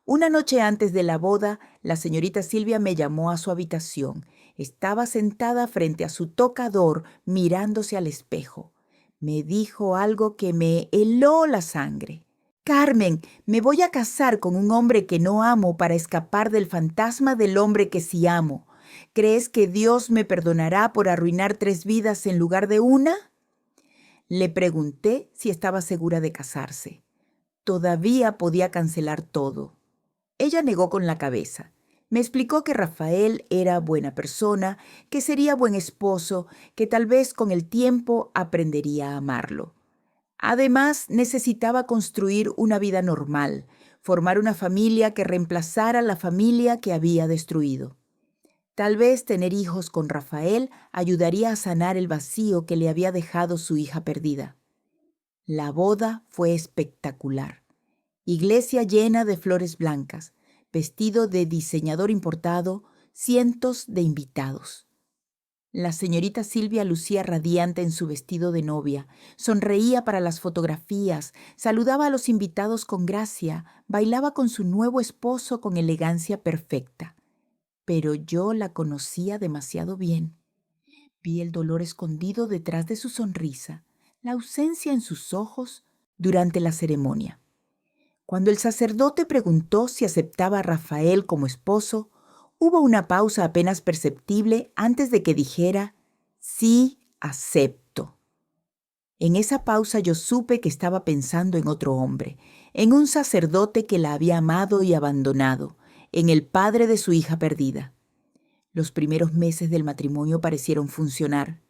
Una noche antes de la boda, la señorita Silvia me llamó a su habitación. Estaba sentada frente a su tocador, mirándose al espejo. Me dijo algo que me heló la sangre. Carmen, me voy a casar con un hombre que no amo para escapar del fantasma del hombre que sí amo. ¿Crees que Dios me perdonará por arruinar 3 vidas en lugar de una? Le pregunté si estaba segura de casarse. Todavía podía cancelar todo. Ella negó con la cabeza. Me explicó que Rafael era buena persona, que sería buen esposo, que tal vez con el tiempo aprendería a amarlo. Además, necesitaba construir una vida normal, formar una familia que reemplazara la familia que había destruido. Tal vez tener hijos con Rafael ayudaría a sanar el vacío que le había dejado su hija perdida. La boda fue espectacular. Iglesia llena de flores blancas, vestido de diseñador importado, cientos de invitados. La señorita Silvia lucía radiante en su vestido de novia, sonreía para las fotografías, saludaba a los invitados con gracia, bailaba con su nuevo esposo con elegancia perfecta. Pero yo la conocía demasiado bien. Vi el dolor escondido detrás de su sonrisa, la ausencia en sus ojos durante la ceremonia. Cuando el sacerdote preguntó si aceptaba a Rafael como esposo, hubo una pausa apenas perceptible antes de que dijera, sí, acepto. En esa pausa yo supe que estaba pensando en otro hombre, en un sacerdote que la había amado y abandonado, en el padre de su hija perdida. Los primeros meses del matrimonio parecieron funcionar.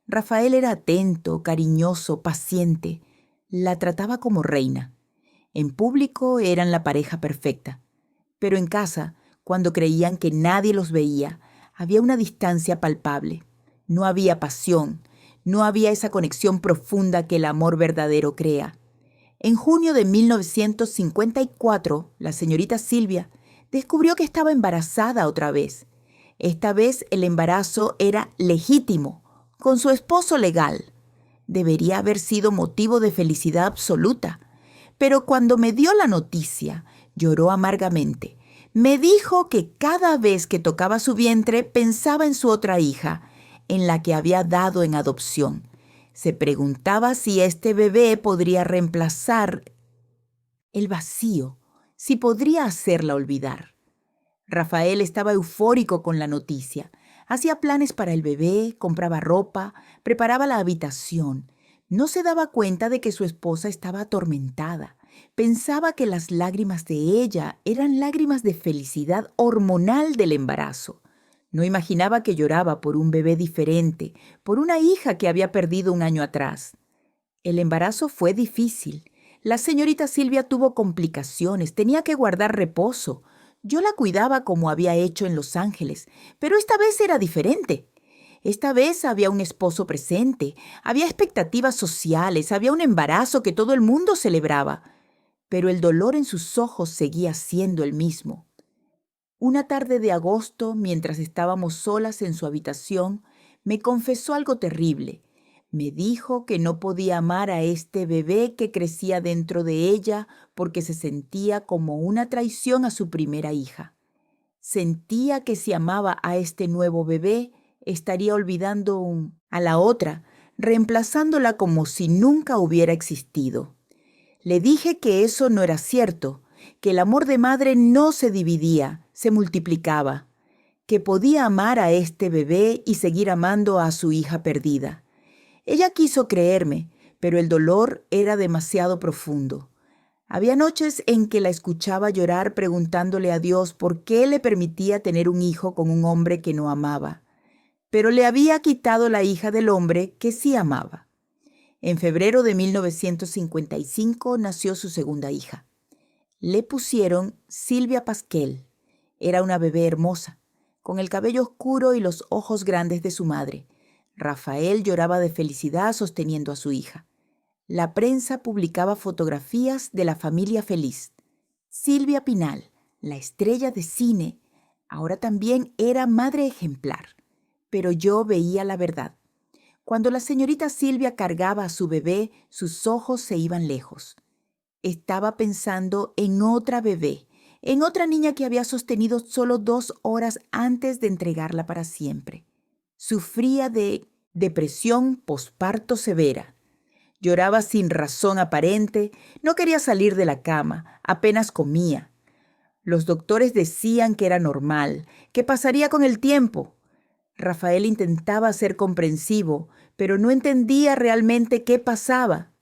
Rafael era atento, cariñoso, paciente. La trataba como reina. En público eran la pareja perfecta, pero en casa, cuando creían que nadie los veía, había una distancia palpable. No había pasión, no había esa conexión profunda que el amor verdadero crea. En junio de 1954, la señorita Silvia descubrió que estaba embarazada otra vez. Esta vez el embarazo era legítimo, con su esposo legal. Debería haber sido motivo de felicidad absoluta. Pero cuando me dio la noticia, lloró amargamente. Me dijo que cada vez que tocaba su vientre pensaba en su otra hija, en la que había dado en adopción. Se preguntaba si este bebé podría reemplazar el vacío, si podría hacerla olvidar. Rafael estaba eufórico con la noticia. Hacía planes para el bebé, compraba ropa, preparaba la habitación. No se daba cuenta de que su esposa estaba atormentada. Pensaba que las lágrimas de ella eran lágrimas de felicidad hormonal del embarazo. No imaginaba que lloraba por un bebé diferente, por una hija que había perdido un año atrás. El embarazo fue difícil. La señorita Silvia tuvo complicaciones, tenía que guardar reposo. Yo la cuidaba como había hecho en Los Ángeles, pero esta vez era diferente. Esta vez había un esposo presente, había expectativas sociales, había un embarazo que todo el mundo celebraba. Pero el dolor en sus ojos seguía siendo el mismo. Una tarde de agosto, mientras estábamos solas en su habitación, me confesó algo terrible. Me dijo que no podía amar a este bebé que crecía dentro de ella porque se sentía como una traición a su primera hija. Sentía que si amaba a este nuevo bebé, estaría olvidando a la otra, reemplazándola como si nunca hubiera existido. Le dije que eso no era cierto, que el amor de madre no se dividía, se multiplicaba, que podía amar a este bebé y seguir amando a su hija perdida. Ella quiso creerme, pero el dolor era demasiado profundo. Había noches en que la escuchaba llorar preguntándole a Dios por qué le permitía tener un hijo con un hombre que no amaba, pero le había quitado la hija del hombre que sí amaba. En febrero de 1955 nació su segunda hija. Le pusieron Silvia Pasquel. Era una bebé hermosa, con el cabello oscuro y los ojos grandes de su madre. Rafael lloraba de felicidad sosteniendo a su hija. La prensa publicaba fotografías de la familia feliz. Silvia Pinal, la estrella de cine, ahora también era madre ejemplar. Pero yo veía la verdad. Cuando la señorita Silvia cargaba a su bebé, sus ojos se iban lejos. Estaba pensando en otra bebé, en otra niña que había sostenido solo 2 horas antes de entregarla para siempre. Sufría de depresión posparto severa. Lloraba sin razón aparente, no quería salir de la cama, apenas comía. Los doctores decían que era normal, que pasaría con el tiempo. Rafael intentaba ser comprensivo, pero no entendía realmente qué pasaba.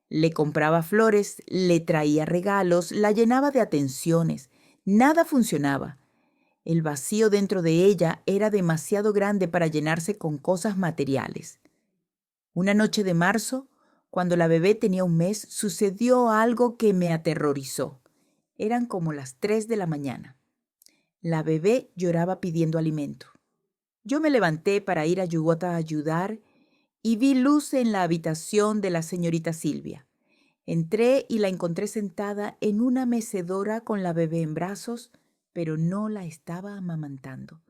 Le compraba flores, le traía regalos, la llenaba de atenciones. Nada funcionaba. El vacío dentro de ella era demasiado grande para llenarse con cosas materiales. Una noche de marzo, cuando la bebé tenía 1 mes, sucedió algo que me aterrorizó. Eran como las 3 de la mañana. La bebé lloraba pidiendo alimento. Yo me levanté para ir a Yugota a ayudar y vi luz en la habitación de la señorita Silvia. Entré y la encontré sentada en una mecedora con la bebé en brazos, pero no la estaba amamantando.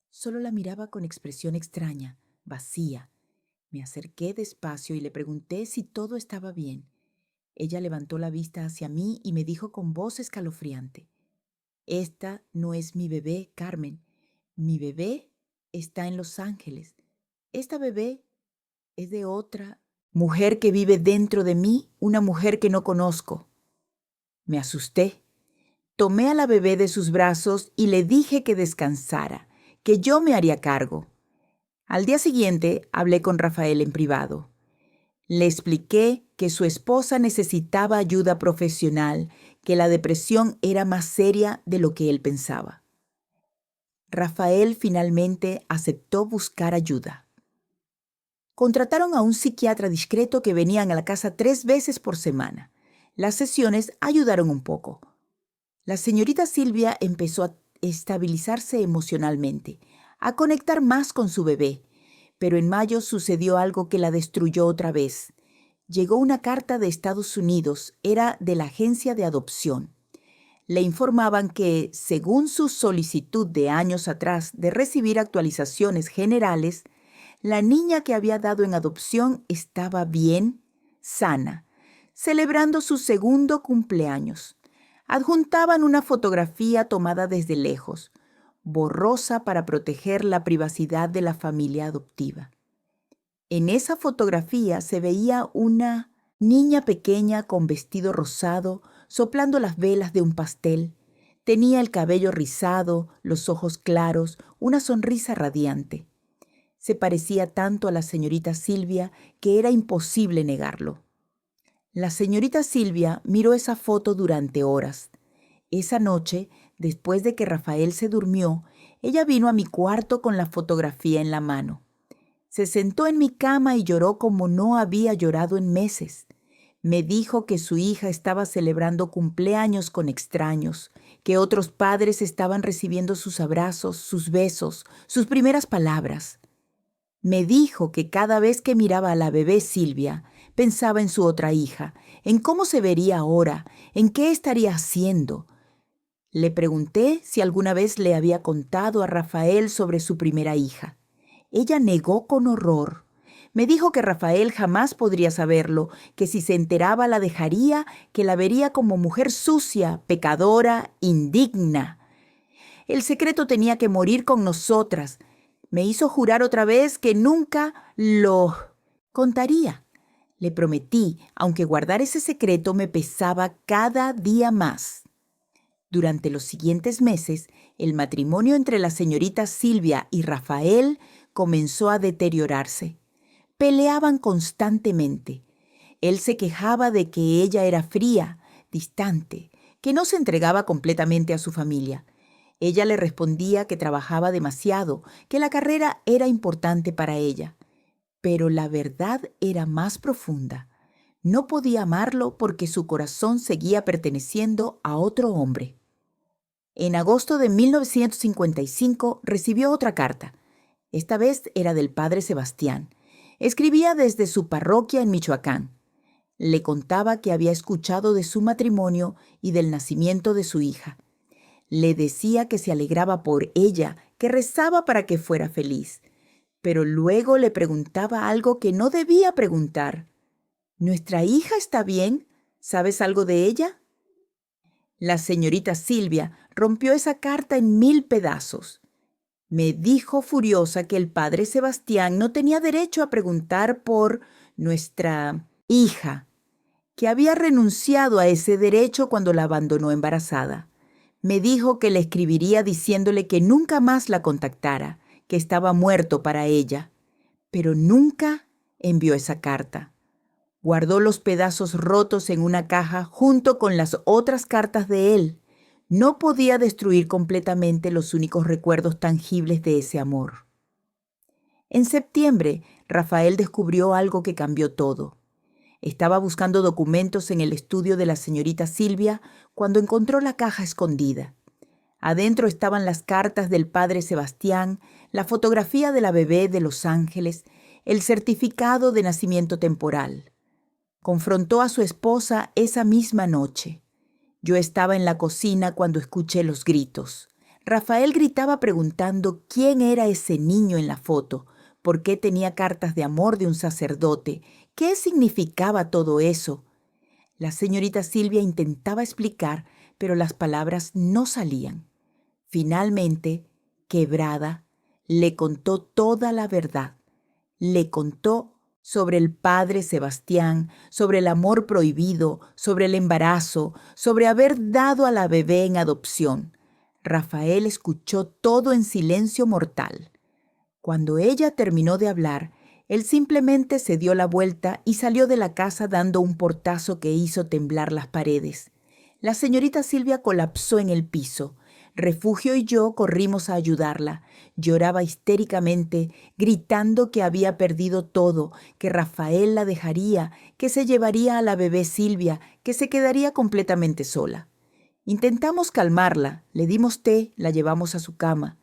Solo la miraba con expresión extraña, vacía. Me acerqué despacio y le pregunté si todo estaba bien. Ella levantó la vista hacia mí y me dijo con voz escalofriante: «Esta no es mi bebé, Carmen. Mi bebé está en Los Ángeles. Esta bebé es de otra mujer que vive dentro de mí, una mujer que no conozco». Me asusté. Tomé a la bebé de sus brazos y le dije que descansara, que yo me haría cargo. Al día siguiente hablé con Rafael en privado. Le expliqué que su esposa necesitaba ayuda profesional, que la depresión era más seria de lo que él pensaba. Rafael finalmente aceptó buscar ayuda. Contrataron a un psiquiatra discreto que venía a la casa 3 veces por semana. Las sesiones ayudaron un poco. La señorita Silvia empezó a estabilizarse emocionalmente, a conectar más con su bebé, pero en mayo sucedió algo que la destruyó otra vez. Llegó una carta de Estados Unidos, era de la agencia de adopción. Le informaban que, según su solicitud de años atrás de recibir actualizaciones generales, la niña que había dado en adopción estaba bien, sana, celebrando su segundo cumpleaños. Adjuntaban una fotografía tomada desde lejos, borrosa para proteger la privacidad de la familia adoptiva. En esa fotografía se veía una niña pequeña con vestido rosado, soplando las velas de un pastel. Tenía el cabello rizado, los ojos claros, una sonrisa radiante. Se parecía tanto a la señorita Silvia que era imposible negarlo. La señorita Silvia miró esa foto durante horas. Esa noche, después de que Rafael se durmió, ella vino a mi cuarto con la fotografía en la mano. Se sentó en mi cama y lloró como no había llorado en meses. Me dijo que su hija estaba celebrando cumpleaños con extraños, que otros padres estaban recibiendo sus abrazos, sus besos, sus primeras palabras. Me dijo que cada vez que miraba a la bebé Silvia, pensaba en su otra hija, en cómo se vería ahora, en qué estaría haciendo. Le pregunté si alguna vez le había contado a Rafael sobre su primera hija. Ella negó con horror. Me dijo que Rafael jamás podría saberlo, que si se enteraba la dejaría, que la vería como mujer sucia, pecadora, indigna. El secreto tenía que morir con nosotras. Me hizo jurar otra vez que nunca lo contaría. Le prometí, aunque guardar ese secreto me pesaba cada día más. Durante los siguientes meses, el matrimonio entre la señorita Silvia y Rafael comenzó a deteriorarse. Peleaban constantemente. Él se quejaba de que ella era fría, distante, que no se entregaba completamente a su familia. Ella le respondía que trabajaba demasiado, que la carrera era importante para ella. Pero la verdad era más profunda. No podía amarlo porque su corazón seguía perteneciendo a otro hombre. En agosto de 1955 recibió otra carta. Esta vez era del padre Sebastián. Escribía desde su parroquia en Michoacán. Le contaba que había escuchado de su matrimonio y del nacimiento de su hija. Le decía que se alegraba por ella, que rezaba para que fuera feliz. Pero luego le preguntaba algo que no debía preguntar. ¿Nuestra hija está bien? ¿Sabes algo de ella? La señorita Silvia rompió esa carta en 1000 pedazos. Me dijo furiosa que el padre Sebastián no tenía derecho a preguntar por nuestra hija, que había renunciado a ese derecho cuando la abandonó embarazada. Me dijo que le escribiría diciéndole que nunca más la contactara, que estaba muerto para ella, pero nunca envió esa carta. Guardó los pedazos rotos en una caja junto con las otras cartas de él. No podía destruir completamente los únicos recuerdos tangibles de ese amor. En septiembre, Rafael descubrió algo que cambió todo. Estaba buscando documentos en el estudio de la señorita Silvia cuando encontró la caja escondida. Adentro estaban las cartas del padre Sebastián, la fotografía de la bebé de Los Ángeles, el certificado de nacimiento temporal. Confrontó a su esposa esa misma noche. Yo estaba en la cocina cuando escuché los gritos. Rafael gritaba preguntando quién era ese niño en la foto, por qué tenía cartas de amor de un sacerdote, qué significaba todo eso. La señorita Silvia intentaba explicar, pero las palabras no salían. Finalmente, quebrada, le contó toda la verdad. Le contó sobre el padre Sebastián, sobre el amor prohibido, sobre el embarazo, sobre haber dado a la bebé en adopción. Rafael escuchó todo en silencio mortal. Cuando ella terminó de hablar, él simplemente se dio la vuelta y salió de la casa dando un portazo que hizo temblar las paredes. La señorita Silvia colapsó en el piso. Refugio y yo corrimos a ayudarla. Lloraba histéricamente, gritando que había perdido todo, que Rafael la dejaría, que se llevaría a la bebé Silvia, que se quedaría completamente sola. Intentamos calmarla, le dimos té, la llevamos a su cama.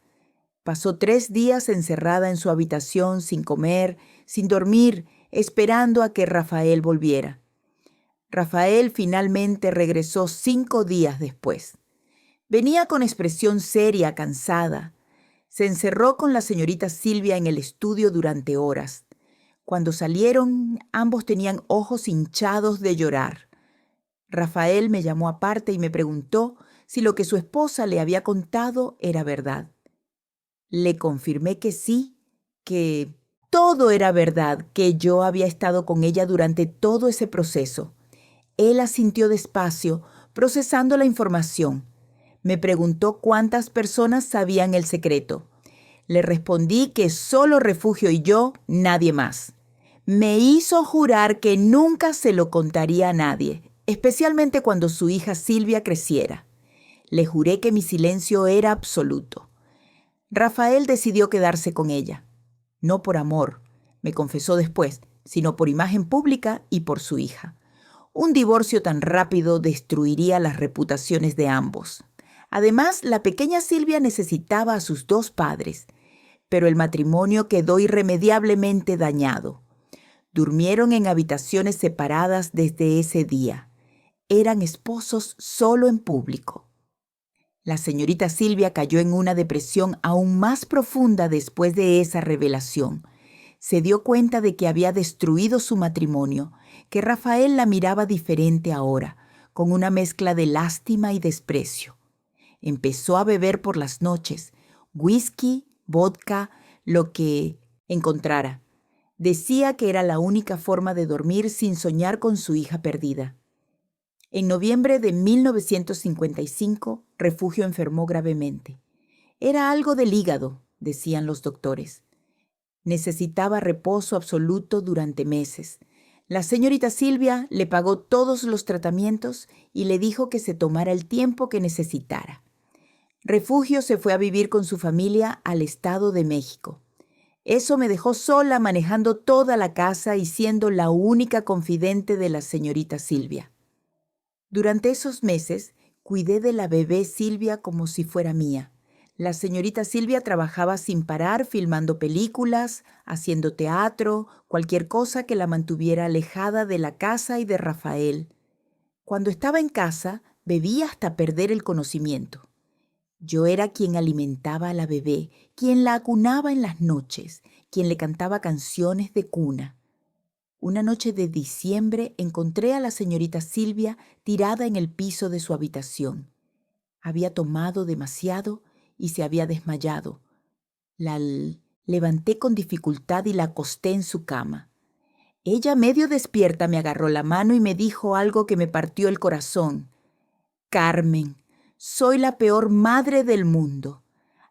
Pasó 3 días encerrada en su habitación, sin comer, sin dormir, esperando a que Rafael volviera. Rafael finalmente regresó 5 días después. Venía con expresión seria, cansada. Se encerró con la señorita Silvia en el estudio durante horas. Cuando salieron, ambos tenían ojos hinchados de llorar. Rafael me llamó aparte y me preguntó si lo que su esposa le había contado era verdad. Le confirmé que sí, que todo era verdad, que yo había estado con ella durante todo ese proceso. Él asintió despacio, procesando la información. Me preguntó cuántas personas sabían el secreto. Le respondí que solo Refugio y yo, nadie más. Me hizo jurar que nunca se lo contaría a nadie, especialmente cuando su hija Silvia creciera. Le juré que mi silencio era absoluto. Rafael decidió quedarse con ella. No por amor, me confesó después, sino por imagen pública y por su hija. Un divorcio tan rápido destruiría las reputaciones de ambos. Además, la pequeña Silvia necesitaba a sus 2 padres, pero el matrimonio quedó irremediablemente dañado. Durmieron en habitaciones separadas desde ese día. Eran esposos solo en público. La señorita Silvia cayó en una depresión aún más profunda después de esa revelación. Se dio cuenta de que había destruido su matrimonio, que Rafael la miraba diferente ahora, con una mezcla de lástima y desprecio. Empezó a beber por las noches, whisky, vodka, lo que encontrara. Decía que era la única forma de dormir sin soñar con su hija perdida. En noviembre de 1955, Refugio enfermó gravemente. Era algo del hígado, decían los doctores. Necesitaba reposo absoluto durante meses. La señorita Silvia le pagó todos los tratamientos y le dijo que se tomara el tiempo que necesitara. Refugio se fue a vivir con su familia al Estado de México. Eso me dejó sola manejando toda la casa y siendo la única confidente de la señorita Silvia. Durante esos meses, cuidé de la bebé Silvia como si fuera mía. La señorita Silvia trabajaba sin parar filmando películas, haciendo teatro, cualquier cosa que la mantuviera alejada de la casa y de Rafael. Cuando estaba en casa, bebía hasta perder el conocimiento. Yo era quien alimentaba a la bebé, quien la acunaba en las noches, quien le cantaba canciones de cuna. Una noche de diciembre encontré a la señorita Silvia tirada en el piso de su habitación. Había tomado demasiado y se había desmayado. La levanté con dificultad y la acosté en su cama. Ella, medio despierta, me agarró la mano y me dijo algo que me partió el corazón. Carmen, soy la peor madre del mundo.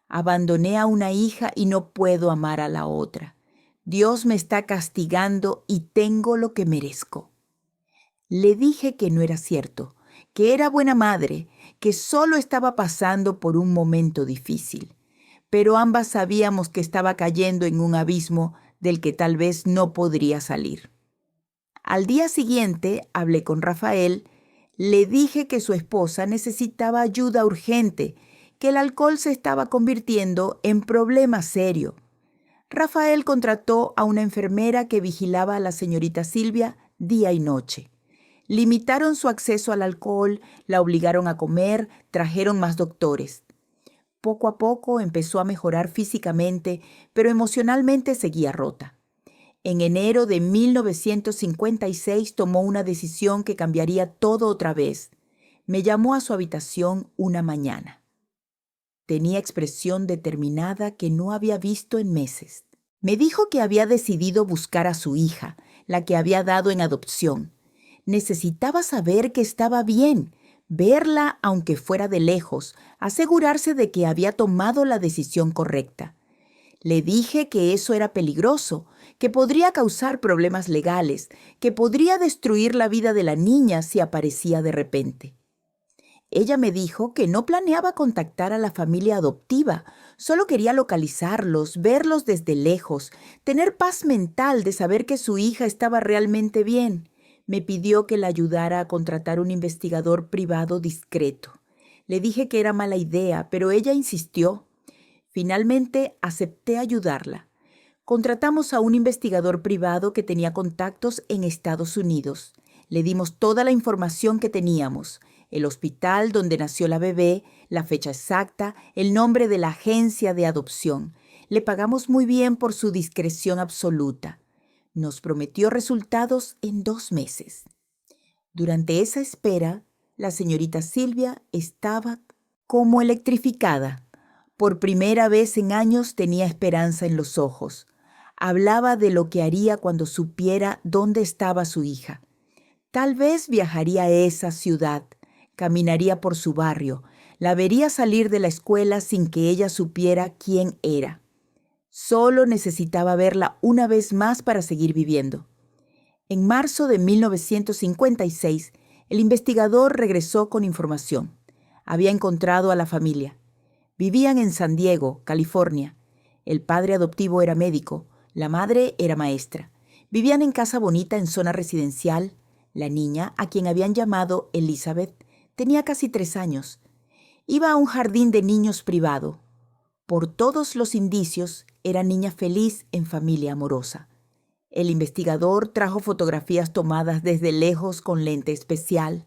Abandoné a una hija y no puedo amar a la otra. Dios me está castigando y tengo lo que merezco. Le dije que no era cierto, que era buena madre, que solo estaba pasando por un momento difícil. Pero ambas sabíamos que estaba cayendo en un abismo del que tal vez no podría salir. Al día siguiente hablé con Rafael, le dije que su esposa necesitaba ayuda urgente, que el alcohol se estaba convirtiendo en problema serio. Rafael contrató a una enfermera que vigilaba a la señorita Silvia día y noche. Limitaron su acceso al alcohol, la obligaron a comer, trajeron más doctores. Poco a poco empezó a mejorar físicamente, pero emocionalmente seguía rota. En enero de 1956 tomó una decisión que cambiaría todo otra vez. Me llamó a su habitación una mañana. Tenía expresión determinada que no había visto en meses. Me dijo que había decidido buscar a su hija, la que había dado en adopción. Necesitaba saber que estaba bien, verla aunque fuera de lejos, asegurarse de que había tomado la decisión correcta. Le dije que eso era peligroso, que podría causar problemas legales, que podría destruir la vida de la niña si aparecía de repente. Ella me dijo que no planeaba contactar a la familia adoptiva, solo quería localizarlos, verlos desde lejos, tener paz mental de saber que su hija estaba realmente bien. Me pidió que la ayudara a contratar un investigador privado discreto. Le dije que era mala idea, pero ella insistió. Finalmente acepté ayudarla. Contratamos a un investigador privado que tenía contactos en Estados Unidos. Le dimos toda la información que teníamos: el hospital donde nació la bebé, la fecha exacta, el nombre de la agencia de adopción. Le pagamos muy bien por su discreción absoluta. Nos prometió resultados en 2 meses. Durante esa espera, la señorita Silvia estaba como electrificada. Por primera vez en años tenía esperanza en los ojos. Hablaba de lo que haría cuando supiera dónde estaba su hija. Tal vez viajaría a esa ciudad, caminaría por su barrio, la vería salir de la escuela sin que ella supiera quién era. Solo necesitaba verla una vez más para seguir viviendo. En marzo de 1956, el investigador regresó con información. Había encontrado a la familia. Vivían en San Diego, California. El padre adoptivo era médico, la madre era maestra. Vivían en casa bonita en zona residencial. La niña, a quien habían llamado Elizabeth, tenía casi 3 años. Iba a un jardín de niños privado. Por todos los indicios, era niña feliz en familia amorosa. El investigador trajo fotografías tomadas desde lejos con lente especial.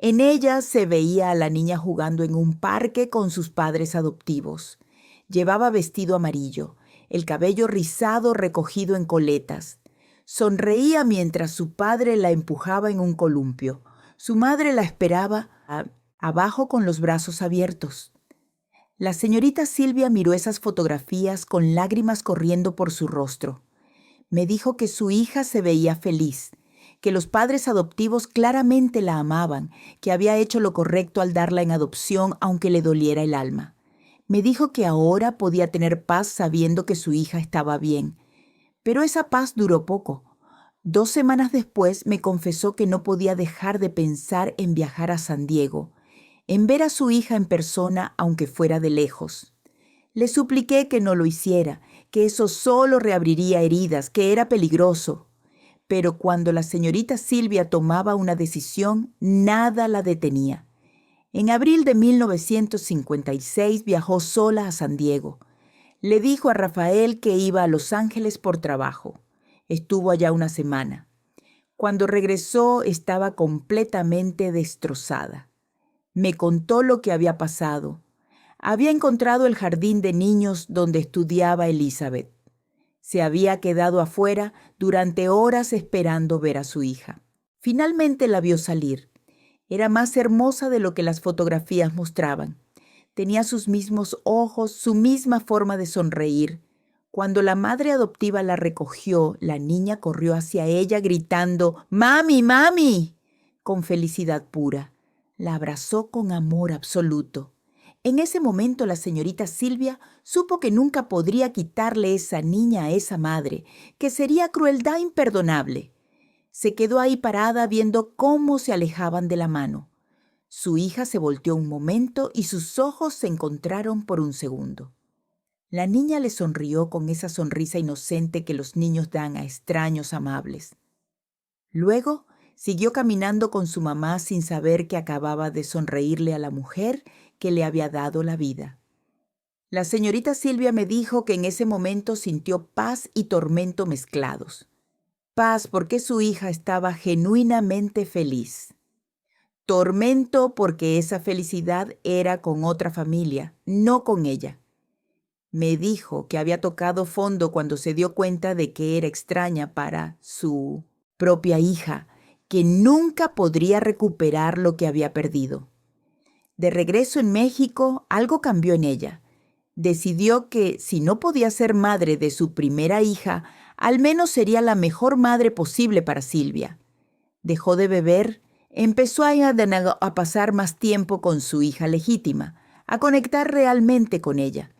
En ella se veía a la niña jugando en un parque con sus padres adoptivos. Llevaba vestido amarillo, el cabello rizado recogido en coletas. Sonreía mientras su padre la empujaba en un columpio. Su madre la esperaba abajo con los brazos abiertos. La señorita Silvia miró esas fotografías con lágrimas corriendo por su rostro. Me dijo que su hija se veía feliz, que los padres adoptivos claramente la amaban, que había hecho lo correcto al darla en adopción aunque le doliera el alma. Me dijo que ahora podía tener paz sabiendo que su hija estaba bien. Pero esa paz duró poco. 2 semanas después me confesó que no podía dejar de pensar en viajar a San Diego, en ver a su hija en persona aunque fuera de lejos. Le supliqué que no lo hiciera, que eso solo reabriría heridas, que era peligroso. Pero cuando la señorita Silvia tomaba una decisión, nada la detenía. En abril de 1956 viajó sola a San Diego. Le dijo a Rafael que iba a Los Ángeles por trabajo. Estuvo allá una semana. Cuando regresó estaba completamente destrozada. Me contó lo que había pasado. Había encontrado el jardín de niños donde estudiaba Elizabeth. Se había quedado afuera durante horas esperando ver a su hija. Finalmente la vio salir. Era más hermosa de lo que las fotografías mostraban. Tenía sus mismos ojos, su misma forma de sonreír. Cuando la madre adoptiva la recogió, la niña corrió hacia ella gritando «¡Mami, mami!» con felicidad pura. La abrazó con amor absoluto. En ese momento la señorita Silvia supo que nunca podría quitarle esa niña a esa madre, que sería crueldad imperdonable. Se quedó ahí parada viendo cómo se alejaban de la mano. Su hija se volteó un momento y sus ojos se encontraron por un segundo. La niña le sonrió con esa sonrisa inocente que los niños dan a extraños amables. Luego siguió caminando con su mamá sin saber que acababa de sonreírle a la mujer que le había dado la vida. La señorita Silvia me dijo que en ese momento sintió paz y tormento mezclados. Paz porque su hija estaba genuinamente feliz. Tormento porque esa felicidad era con otra familia, no con ella. Me dijo que había tocado fondo cuando se dio cuenta de que era extraña para su propia hija, que nunca podría recuperar lo que había perdido. De regreso en México, algo cambió en ella. Decidió que si no podía ser madre de su primera hija, al menos sería la mejor madre posible para Silvia. Dejó de beber, empezó a pasar más tiempo con su hija legítima, a conectar realmente con ella.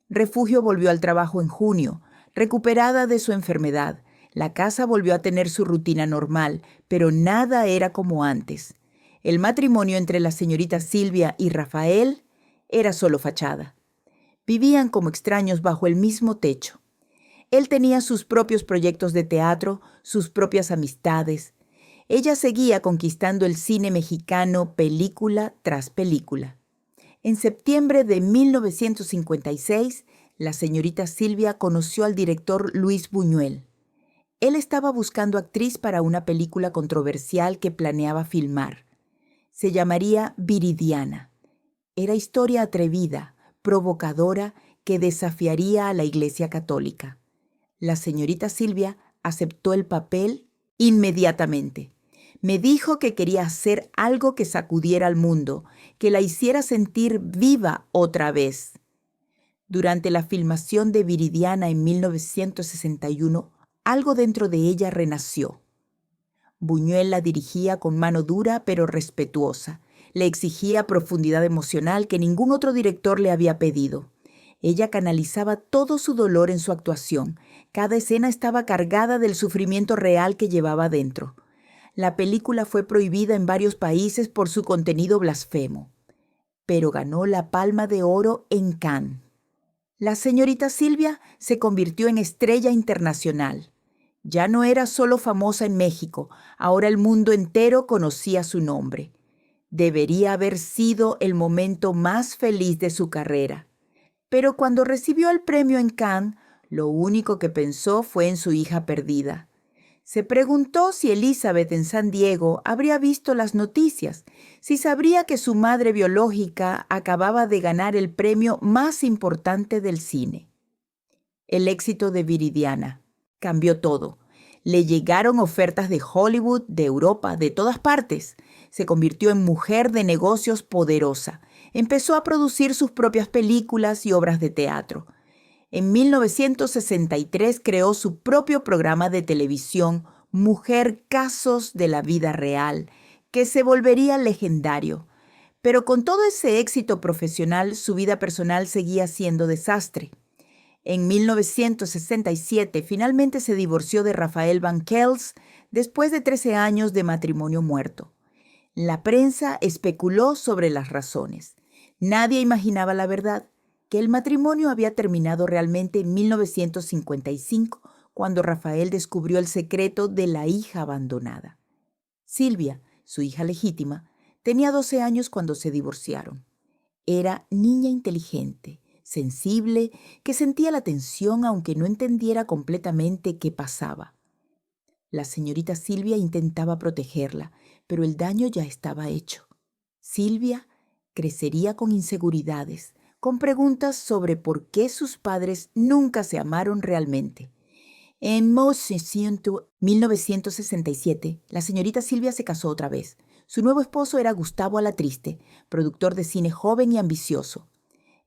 Refugio volvió al trabajo en junio, recuperada de su enfermedad. La casa volvió a tener su rutina normal, pero nada era como antes. El matrimonio entre la señorita Silvia y Rafael era solo fachada. Vivían como extraños bajo el mismo techo. Él tenía sus propios proyectos de teatro, sus propias amistades. Ella seguía conquistando el cine mexicano película tras película. En septiembre de 1956, la señorita Silvia conoció al director Luis Buñuel. Él estaba buscando actriz para una película controversial que planeaba filmar. Se llamaría Viridiana. Era historia atrevida, provocadora, que desafiaría a la Iglesia Católica. La señorita Silvia aceptó el papel inmediatamente. Me dijo que quería hacer algo que sacudiera al mundo, que la hiciera sentir viva otra vez. Durante la filmación de Viridiana en 1961, algo dentro de ella renació. Buñuel la dirigía con mano dura pero respetuosa. Le exigía profundidad emocional que ningún otro director le había pedido. Ella canalizaba todo su dolor en su actuación. Cada escena estaba cargada del sufrimiento real que llevaba dentro. La película fue prohibida en varios países por su contenido blasfemo, pero ganó la Palma de Oro en Cannes. La señorita Silvia se convirtió en estrella internacional. Ya no era solo famosa en México, ahora el mundo entero conocía su nombre. Debería haber sido el momento más feliz de su carrera. Pero cuando recibió el premio en Cannes, lo único que pensó fue en su hija perdida. Se preguntó si Elizabeth en San Diego habría visto las noticias, si sabría que su madre biológica acababa de ganar el premio más importante del cine. El éxito de Viridiana cambió todo. Le llegaron ofertas de Hollywood, de Europa, de todas partes. Se convirtió en mujer de negocios poderosa. Empezó a producir sus propias películas y obras de teatro. En 1963 creó su propio programa de televisión, Mujer Casos de la Vida Real, que se volvería legendario. Pero con todo ese éxito profesional, su vida personal seguía siendo desastre. En 1967 finalmente se divorció de Rafael Van Kels después de 13 años de matrimonio muerto. La prensa especuló sobre las razones. Nadie imaginaba la verdad, que el matrimonio había terminado realmente en 1955, cuando Rafael descubrió el secreto de la hija abandonada. Silvia, su hija legítima, tenía 12 años cuando se divorciaron. Era niña inteligente, sensible, que sentía la tensión aunque no entendiera completamente qué pasaba. La señorita Silvia intentaba protegerla, pero el daño ya estaba hecho. Silvia crecería con inseguridades, con preguntas sobre por qué sus padres nunca se amaron realmente. En 1967, la señorita Silvia se casó otra vez. Su nuevo esposo era Gustavo Alatriste, productor de cine joven y ambicioso.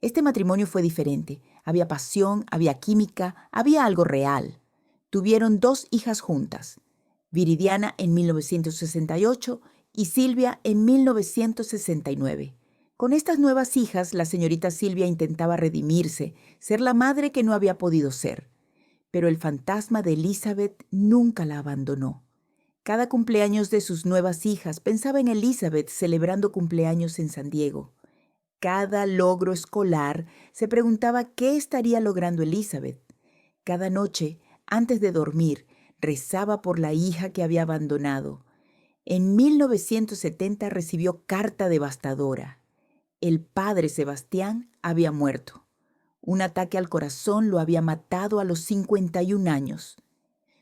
Este matrimonio fue diferente. Había pasión, había química, había algo real. Tuvieron 2 hijas juntas, Viridiana en 1968 y Silvia en 1969. Con estas nuevas hijas, la señorita Silvia intentaba redimirse, ser la madre que no había podido ser. Pero el fantasma de Elizabeth nunca la abandonó. Cada cumpleaños de sus nuevas hijas pensaba en Elizabeth celebrando cumpleaños en San Diego. Cada logro escolar se preguntaba qué estaría logrando Elizabeth. Cada noche, antes de dormir, rezaba por la hija que había abandonado. En 1970 recibió carta devastadora. El padre Sebastián había muerto. Un ataque al corazón lo había matado a los 51 años.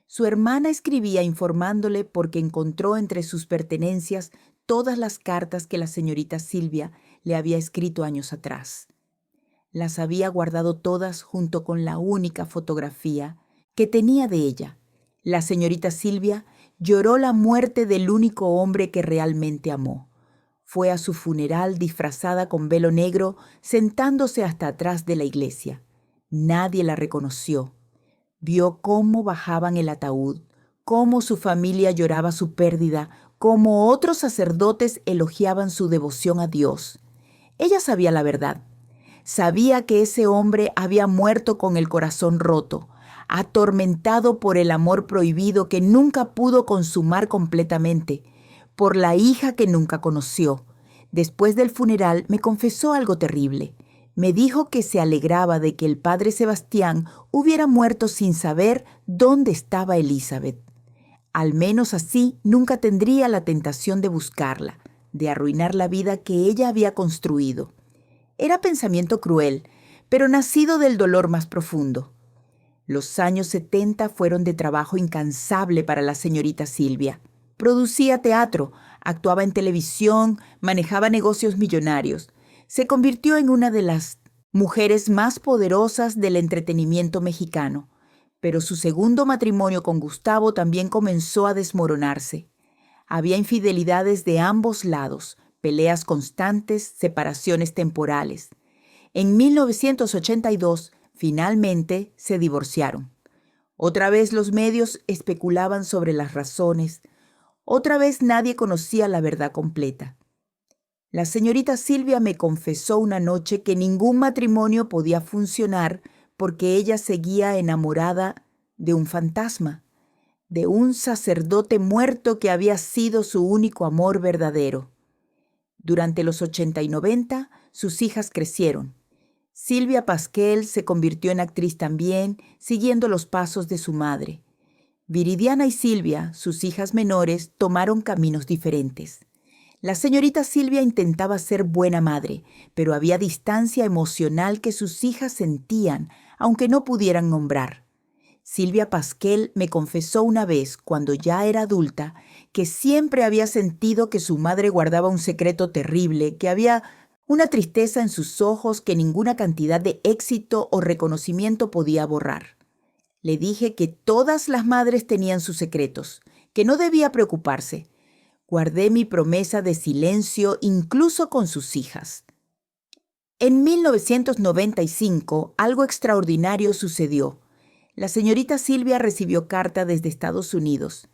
Su hermana escribía informándole porque encontró entre sus pertenencias todas las cartas que la señorita Silvia le había escrito años atrás. Las había guardado todas junto con la única fotografía que tenía de ella. La señorita Silvia lloró la muerte del único hombre que realmente amó. Fue a su funeral disfrazada con velo negro, sentándose hasta atrás de la iglesia. Nadie la reconoció. Vio cómo bajaban el ataúd, cómo su familia lloraba su pérdida, cómo otros sacerdotes elogiaban su devoción a Dios. Ella sabía la verdad. Sabía que ese hombre había muerto con el corazón roto, atormentado por el amor prohibido que nunca pudo consumar completamente, por la hija que nunca conoció. Después del funeral me confesó algo terrible. Me dijo que se alegraba de que el padre Sebastián hubiera muerto sin saber dónde estaba Elizabeth. Al menos así nunca tendría la tentación de buscarla, de arruinar la vida que ella había construido. Era pensamiento cruel, pero nacido del dolor más profundo. Los años 70 fueron de trabajo incansable para la señorita Silvia. Producía teatro, actuaba en televisión, manejaba negocios millonarios. Se convirtió en una de las mujeres más poderosas del entretenimiento mexicano. Pero su segundo matrimonio con Gustavo también comenzó a desmoronarse. Había infidelidades de ambos lados, peleas constantes, separaciones temporales. En 1982, finalmente se divorciaron. Otra vez los medios especulaban sobre las razones. Otra vez nadie conocía la verdad completa. La señorita Silvia me confesó una noche que ningún matrimonio podía funcionar porque ella seguía enamorada de un fantasma, de un sacerdote muerto que había sido su único amor verdadero. Durante los 80 y 90, sus hijas crecieron. Silvia Pasquel se convirtió en actriz también, siguiendo los pasos de su madre. Viridiana y Silvia, sus hijas menores, tomaron caminos diferentes. La señorita Silvia intentaba ser buena madre, pero había distancia emocional que sus hijas sentían, aunque no pudieran nombrar. Silvia Pasquel me confesó una vez, cuando ya era adulta, que siempre había sentido que su madre guardaba un secreto terrible, que había una tristeza en sus ojos que ninguna cantidad de éxito o reconocimiento podía borrar. Le dije que todas las madres tenían sus secretos, que no debía preocuparse. Guardé mi promesa de silencio incluso con sus hijas. En 1995, algo extraordinario sucedió. La señorita Silvia recibió carta desde Estados Unidos.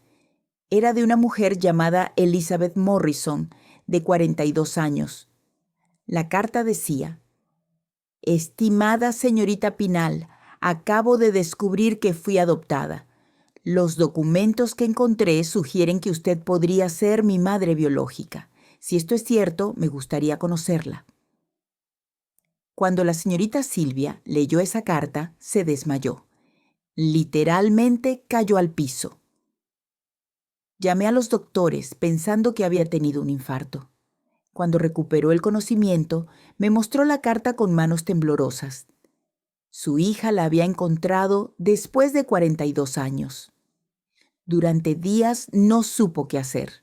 Era de una mujer llamada Elizabeth Morrison, de 42 años. La carta decía: «Estimada señorita Pinal, acabo de descubrir que fui adoptada. Los documentos que encontré sugieren que usted podría ser mi madre biológica. Si esto es cierto, me gustaría conocerla». Cuando la señorita Silvia leyó esa carta, se desmayó. Literalmente cayó al piso. Llamé a los doctores pensando que había tenido un infarto. Cuando recuperó el conocimiento, me mostró la carta con manos temblorosas. Su hija la había encontrado después de 42 años. Durante días no supo qué hacer.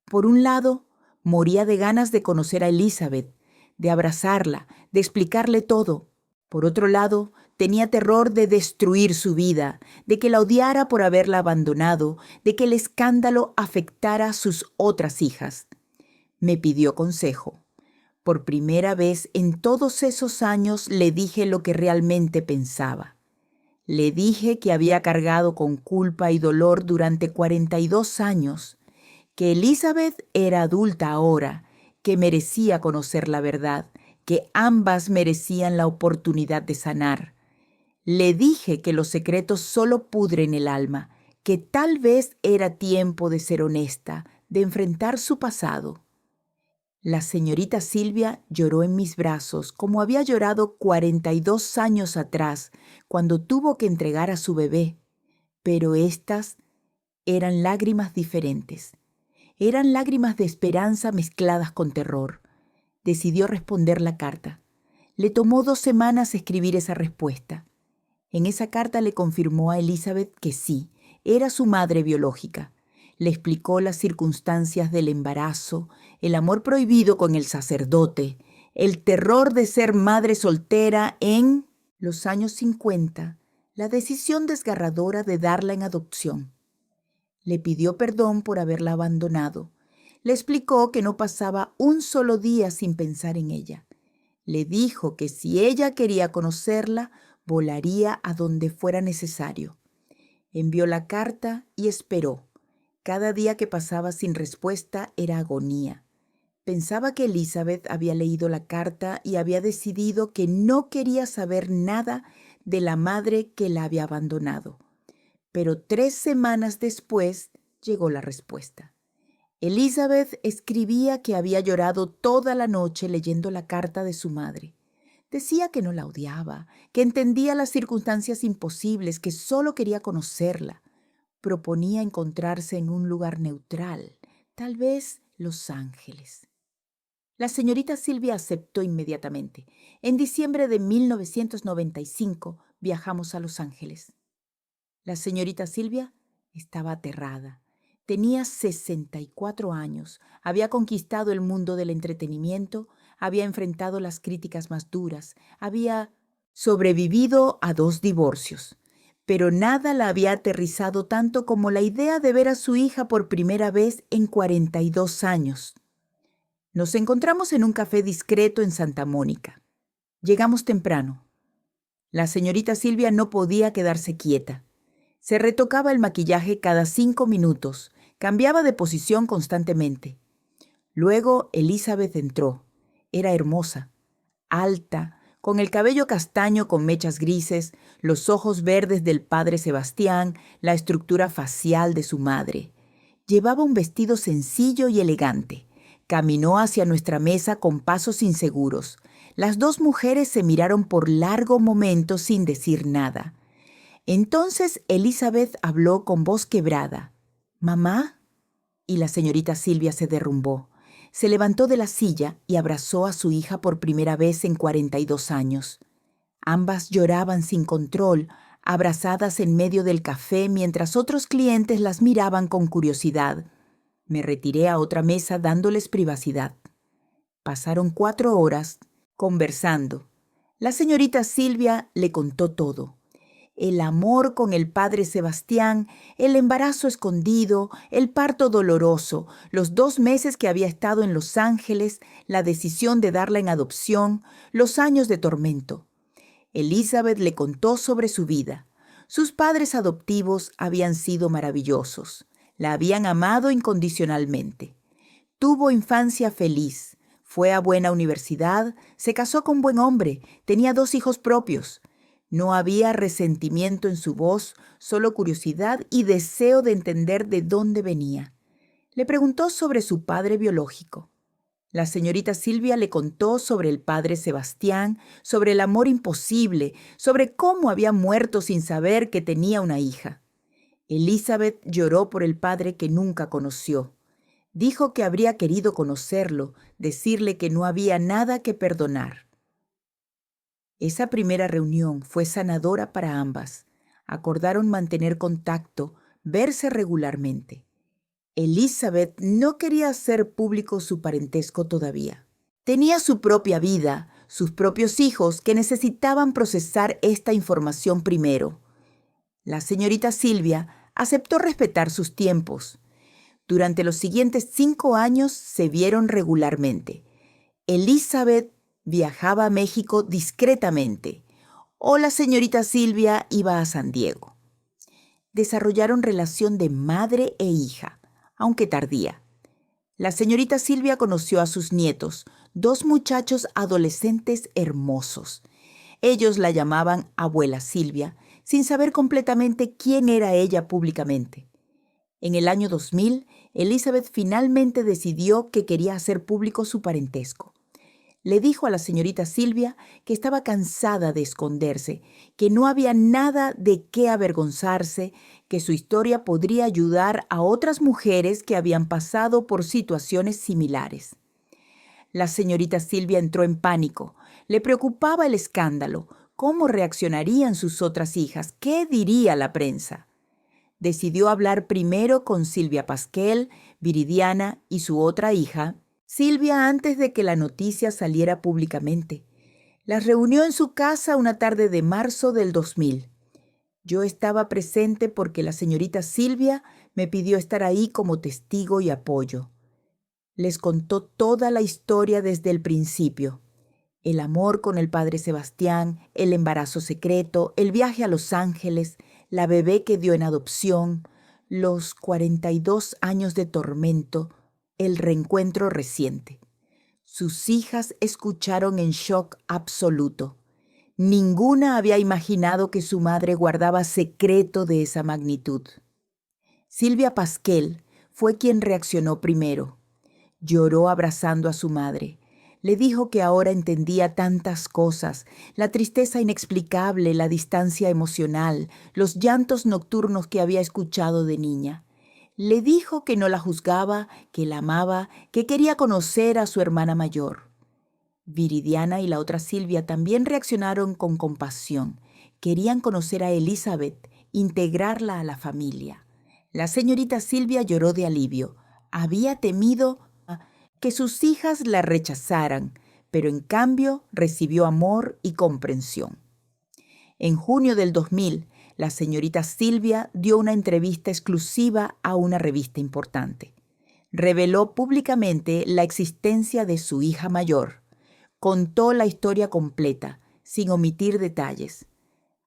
Por un lado, moría de ganas de conocer a Elizabeth, de abrazarla, de explicarle todo. Por otro lado, tenía terror de destruir su vida, de que la odiara por haberla abandonado, de que el escándalo afectara a sus otras hijas. Me pidió consejo. Por primera vez en todos esos años le dije lo que realmente pensaba. Le dije que había cargado con culpa y dolor durante 42 años, que Elizabeth era adulta ahora, que merecía conocer la verdad, que ambas merecían la oportunidad de sanar. Le dije que los secretos solo pudren el alma, que tal vez era tiempo de ser honesta, de enfrentar su pasado. La señorita Silvia lloró en mis brazos como había llorado 42 años atrás, cuando tuvo que entregar a su bebé. Pero estas eran lágrimas diferentes. Eran lágrimas de esperanza mezcladas con terror. Decidió responder la carta. Le tomó 2 semanas escribir esa respuesta. En esa carta le confirmó a Elizabeth que sí, era su madre biológica. Le explicó las circunstancias del embarazo, el amor prohibido con el sacerdote, el terror de ser madre soltera en los años 50, la decisión desgarradora de darla en adopción. Le pidió perdón por haberla abandonado. Le explicó que no pasaba un solo día sin pensar en ella. Le dijo que si ella quería conocerla, volaría a donde fuera necesario. Envió la carta y esperó. Cada día que pasaba sin respuesta era agonía. Pensaba que Elizabeth había leído la carta y había decidido que no quería saber nada de la madre que la había abandonado. Pero 3 semanas después llegó la respuesta. Elizabeth escribía que había llorado toda la noche leyendo la carta de su madre. Decía que no la odiaba, que entendía las circunstancias imposibles, que solo quería conocerla. Proponía encontrarse en un lugar neutral, tal vez Los Ángeles. La señorita Silvia aceptó inmediatamente. En diciembre de 1995 viajamos a Los Ángeles. La señorita Silvia estaba aterrada. Tenía 64 años, había conquistado el mundo del entretenimiento, había enfrentado las críticas más duras, había sobrevivido a 2 divorcios. Pero nada la había aterrizado tanto como la idea de ver a su hija por primera vez en 42 años. Nos encontramos en un café discreto en Santa Mónica. Llegamos temprano. La señorita Silvia no podía quedarse quieta. Se retocaba el maquillaje cada 5 minutos, cambiaba de posición constantemente. Luego Elizabeth entró. Era hermosa, alta, con el cabello castaño con mechas grises, los ojos verdes del padre Sebastián, la estructura facial de su madre. Llevaba un vestido sencillo y elegante. Caminó hacia nuestra mesa con pasos inseguros. Las 2 mujeres se miraron por largo momento sin decir nada. Entonces Elizabeth habló con voz quebrada. «¿Mamá?» Y la señorita Silvia se derrumbó. Se levantó de la silla y abrazó a su hija por primera vez en 42 años. Ambas lloraban sin control, abrazadas en medio del café mientras otros clientes las miraban con curiosidad. Me retiré a otra mesa dándoles privacidad. Pasaron 4 horas conversando. La señorita Silvia le contó todo. El amor con el padre Sebastián, el embarazo escondido, el parto doloroso, los 2 meses que había estado en Los Ángeles, la decisión de darla en adopción, los años de tormento. Elizabeth le contó sobre su vida. Sus padres adoptivos habían sido maravillosos. La habían amado incondicionalmente. Tuvo infancia feliz. Fue a buena universidad, se casó con buen hombre, tenía 2 hijos propios. No había resentimiento en su voz, solo curiosidad y deseo de entender de dónde venía. Le preguntó sobre su padre biológico. La señorita Silvia le contó sobre el padre Sebastián, sobre el amor imposible, sobre cómo había muerto sin saber que tenía una hija. Elizabeth lloró por el padre que nunca conoció. Dijo que habría querido conocerlo, decirle que no había nada que perdonar. Esa primera reunión fue sanadora para ambas. Acordaron mantener contacto, verse regularmente. Elizabeth no quería hacer público su parentesco todavía. Tenía su propia vida, sus propios hijos que necesitaban procesar esta información primero. La señorita Silvia aceptó respetar sus tiempos. Durante los siguientes 5 años se vieron regularmente. Elizabeth viajaba a México discretamente, o la señorita Silvia iba a San Diego. Desarrollaron relación de madre e hija, aunque tardía. La señorita Silvia conoció a sus nietos, 2 muchachos adolescentes hermosos. Ellos la llamaban abuela Silvia, sin saber completamente quién era ella públicamente. En el año 2000, Elizabeth finalmente decidió que quería hacer público su parentesco. Le dijo a la señorita Silvia que estaba cansada de esconderse, que no había nada de qué avergonzarse, que su historia podría ayudar a otras mujeres que habían pasado por situaciones similares. La señorita Silvia entró en pánico. Le preocupaba el escándalo. ¿Cómo reaccionarían sus otras hijas? ¿Qué diría la prensa? Decidió hablar primero con Silvia Pasquel, Viridiana y su otra hija, Silvia, antes de que la noticia saliera públicamente. Las reunió en su casa una tarde de marzo del 2000. Yo estaba presente porque la señorita Silvia me pidió estar ahí como testigo y apoyo. Les contó toda la historia desde el principio. El amor con el padre Sebastián, el embarazo secreto, el viaje a Los Ángeles, la bebé que dio en adopción, los 42 años de tormento, el reencuentro reciente. Sus hijas escucharon en shock absoluto. Ninguna había imaginado que su madre guardaba secreto de esa magnitud. Silvia Pasquel fue quien reaccionó primero. Lloró abrazando a su madre. Le dijo que ahora entendía tantas cosas, la tristeza inexplicable, la distancia emocional, los llantos nocturnos que había escuchado de niña. Le dijo que no la juzgaba, que la amaba, que quería conocer a su hermana mayor. Viridiana y la otra Silvia también reaccionaron con compasión. Querían conocer a Elizabeth, integrarla a la familia. La señorita Silvia lloró de alivio. Había temido que sus hijas la rechazaran, pero en cambio recibió amor y comprensión. En junio del 2000, la señorita Silvia dio una entrevista exclusiva a una revista importante. Reveló públicamente la existencia de su hija mayor. Contó la historia completa, sin omitir detalles.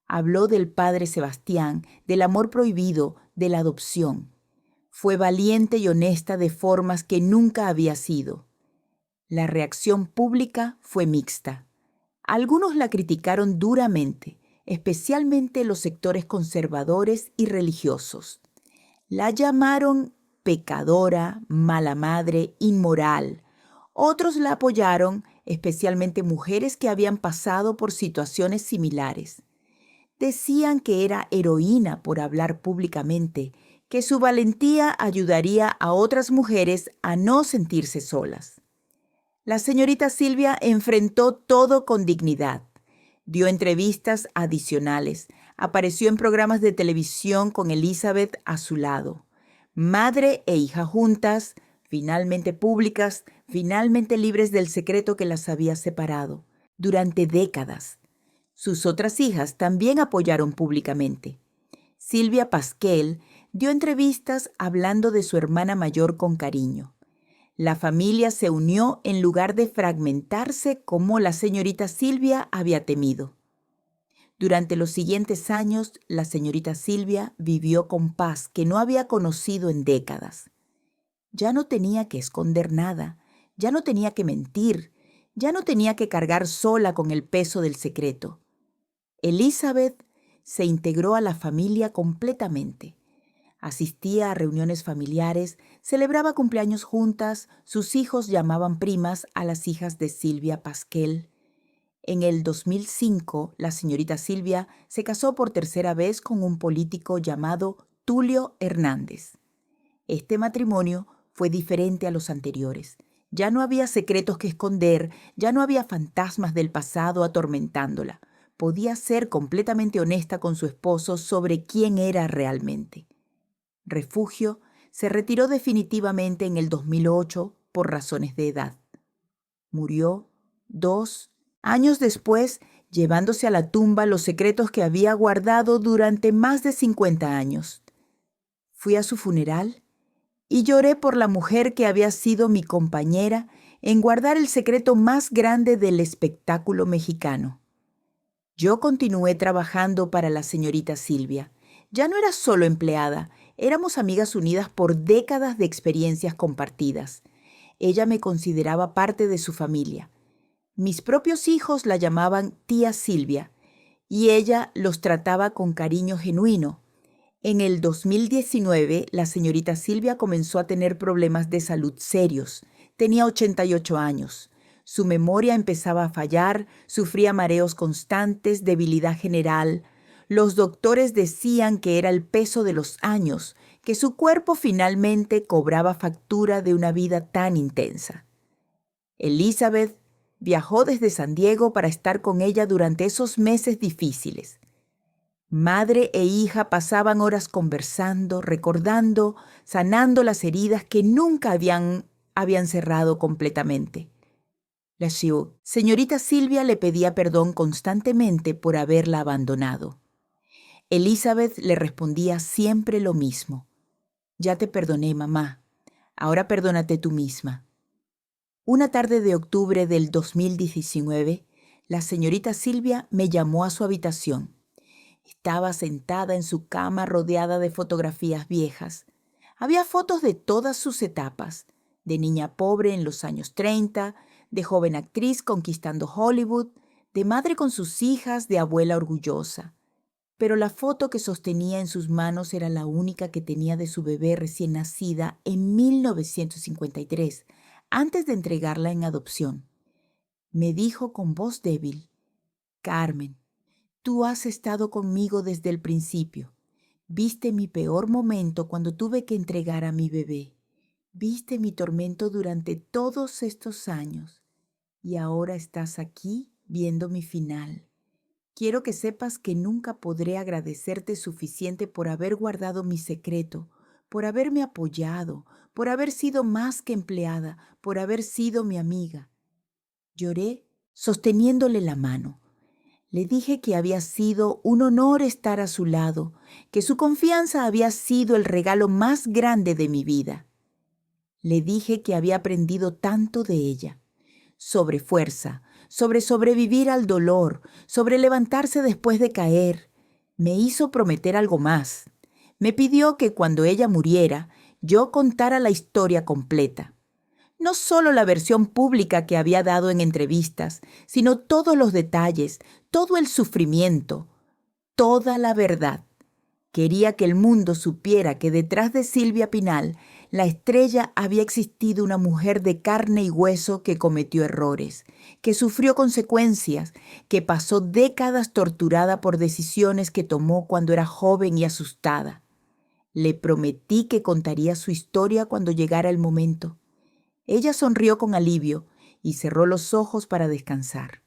Habló del padre Sebastián, del amor prohibido, de la adopción. Fue valiente y honesta de formas que nunca había sido. La reacción pública fue mixta. Algunos la criticaron duramente, especialmente los sectores conservadores y religiosos. La llamaron pecadora, mala madre, inmoral. Otros la apoyaron, especialmente mujeres que habían pasado por situaciones similares. Decían que era heroína por hablar públicamente, que su valentía ayudaría a otras mujeres a no sentirse solas. La señorita Silvia enfrentó todo con dignidad. Dio entrevistas adicionales, Apareció en programas de televisión con Elizabeth a su lado. Madre e hija juntas, finalmente públicas, finalmente libres del secreto que las había separado, durante décadas. Sus otras hijas también apoyaron públicamente. Sylvia Pasquel dio entrevistas hablando de su hermana mayor con cariño. La familia se unió en lugar de fragmentarse como la señorita Sylvia había temido. Durante los siguientes años, la señorita Sylvia vivió con paz que no había conocido en décadas. Ya no tenía que esconder nada, ya no tenía que mentir, ya no tenía que cargar sola con el peso del secreto. Elizabeth se integró a la familia completamente. Asistía a reuniones familiares, celebraba cumpleaños juntas, sus hijos llamaban primas a las hijas de Sylvia Pasquel. En el 2005, la señorita Sylvia se casó por tercera vez con un político llamado Tulio Hernández. Este matrimonio fue diferente a los anteriores. Ya no había secretos que esconder, ya no había fantasmas del pasado atormentándola. Podía ser completamente honesta con su esposo sobre quién era realmente. Refugio se retiró definitivamente en el 2008 por razones de edad. Murió 2 años después, llevándose a la tumba los secretos que había guardado durante más de 50 años. Fui a su funeral y lloré por la mujer que había sido mi compañera en guardar el secreto más grande del espectáculo mexicano. Yo continué trabajando para la señorita Sylvia. Ya no era solo empleada, éramos amigas unidas por décadas de experiencias compartidas. Ella me consideraba parte de su familia. Mis propios hijos la llamaban tía Sylvia y ella los trataba con cariño genuino. En el 2019, la señorita Sylvia comenzó a tener problemas de salud serios. Tenía 88 años. Su memoria empezaba a fallar, sufría mareos constantes, debilidad general. Los doctores decían que era el peso de los años, que su cuerpo finalmente cobraba factura de una vida tan intensa. Elizabeth viajó desde San Diego para estar con ella durante esos meses difíciles. Madre e hija pasaban horas conversando, recordando, sanando las heridas que nunca habían cerrado completamente. La señorita Sylvia le pedía perdón constantemente por haberla abandonado. Elizabeth le respondía siempre lo mismo. Ya te perdoné, mamá. Ahora perdónate tú misma. Una tarde de octubre del 2019, la señorita Sylvia me llamó a su habitación. Estaba sentada en su cama rodeada de fotografías viejas. Había fotos de todas sus etapas, de niña pobre en los años 30, de joven actriz conquistando Hollywood, de madre con sus hijas, de abuela orgullosa. Pero la foto que sostenía en sus manos era la única que tenía de su bebé recién nacida en 1953, antes de entregarla en adopción. Me dijo con voz débil: Carmen, tú has estado conmigo desde el principio. Viste mi peor momento cuando tuve que entregar a mi bebé. Viste mi tormento durante todos estos años. Y ahora estás aquí viendo mi final. Quiero que sepas que nunca podré agradecerte suficiente por haber guardado mi secreto, por haberme apoyado, por haber sido más que empleada, por haber sido mi amiga. Lloré sosteniéndole la mano. Le dije que había sido un honor estar a su lado, que su confianza había sido el regalo más grande de mi vida. Le dije que había aprendido tanto de ella, sobre fuerza, sobre sobrevivir al dolor, sobre levantarse después de caer. Me hizo prometer algo más. Me pidió que cuando ella muriera, yo contara la historia completa. No solo la versión pública que había dado en entrevistas, sino todos los detalles, todo el sufrimiento, toda la verdad. Quería que el mundo supiera que detrás de Silvia Pinal, la estrella, había existido una mujer de carne y hueso que cometió errores, que sufrió consecuencias, que pasó décadas torturada por decisiones que tomó cuando era joven y asustada. Le prometí que contaría su historia cuando llegara el momento. Ella sonrió con alivio y cerró los ojos para descansar.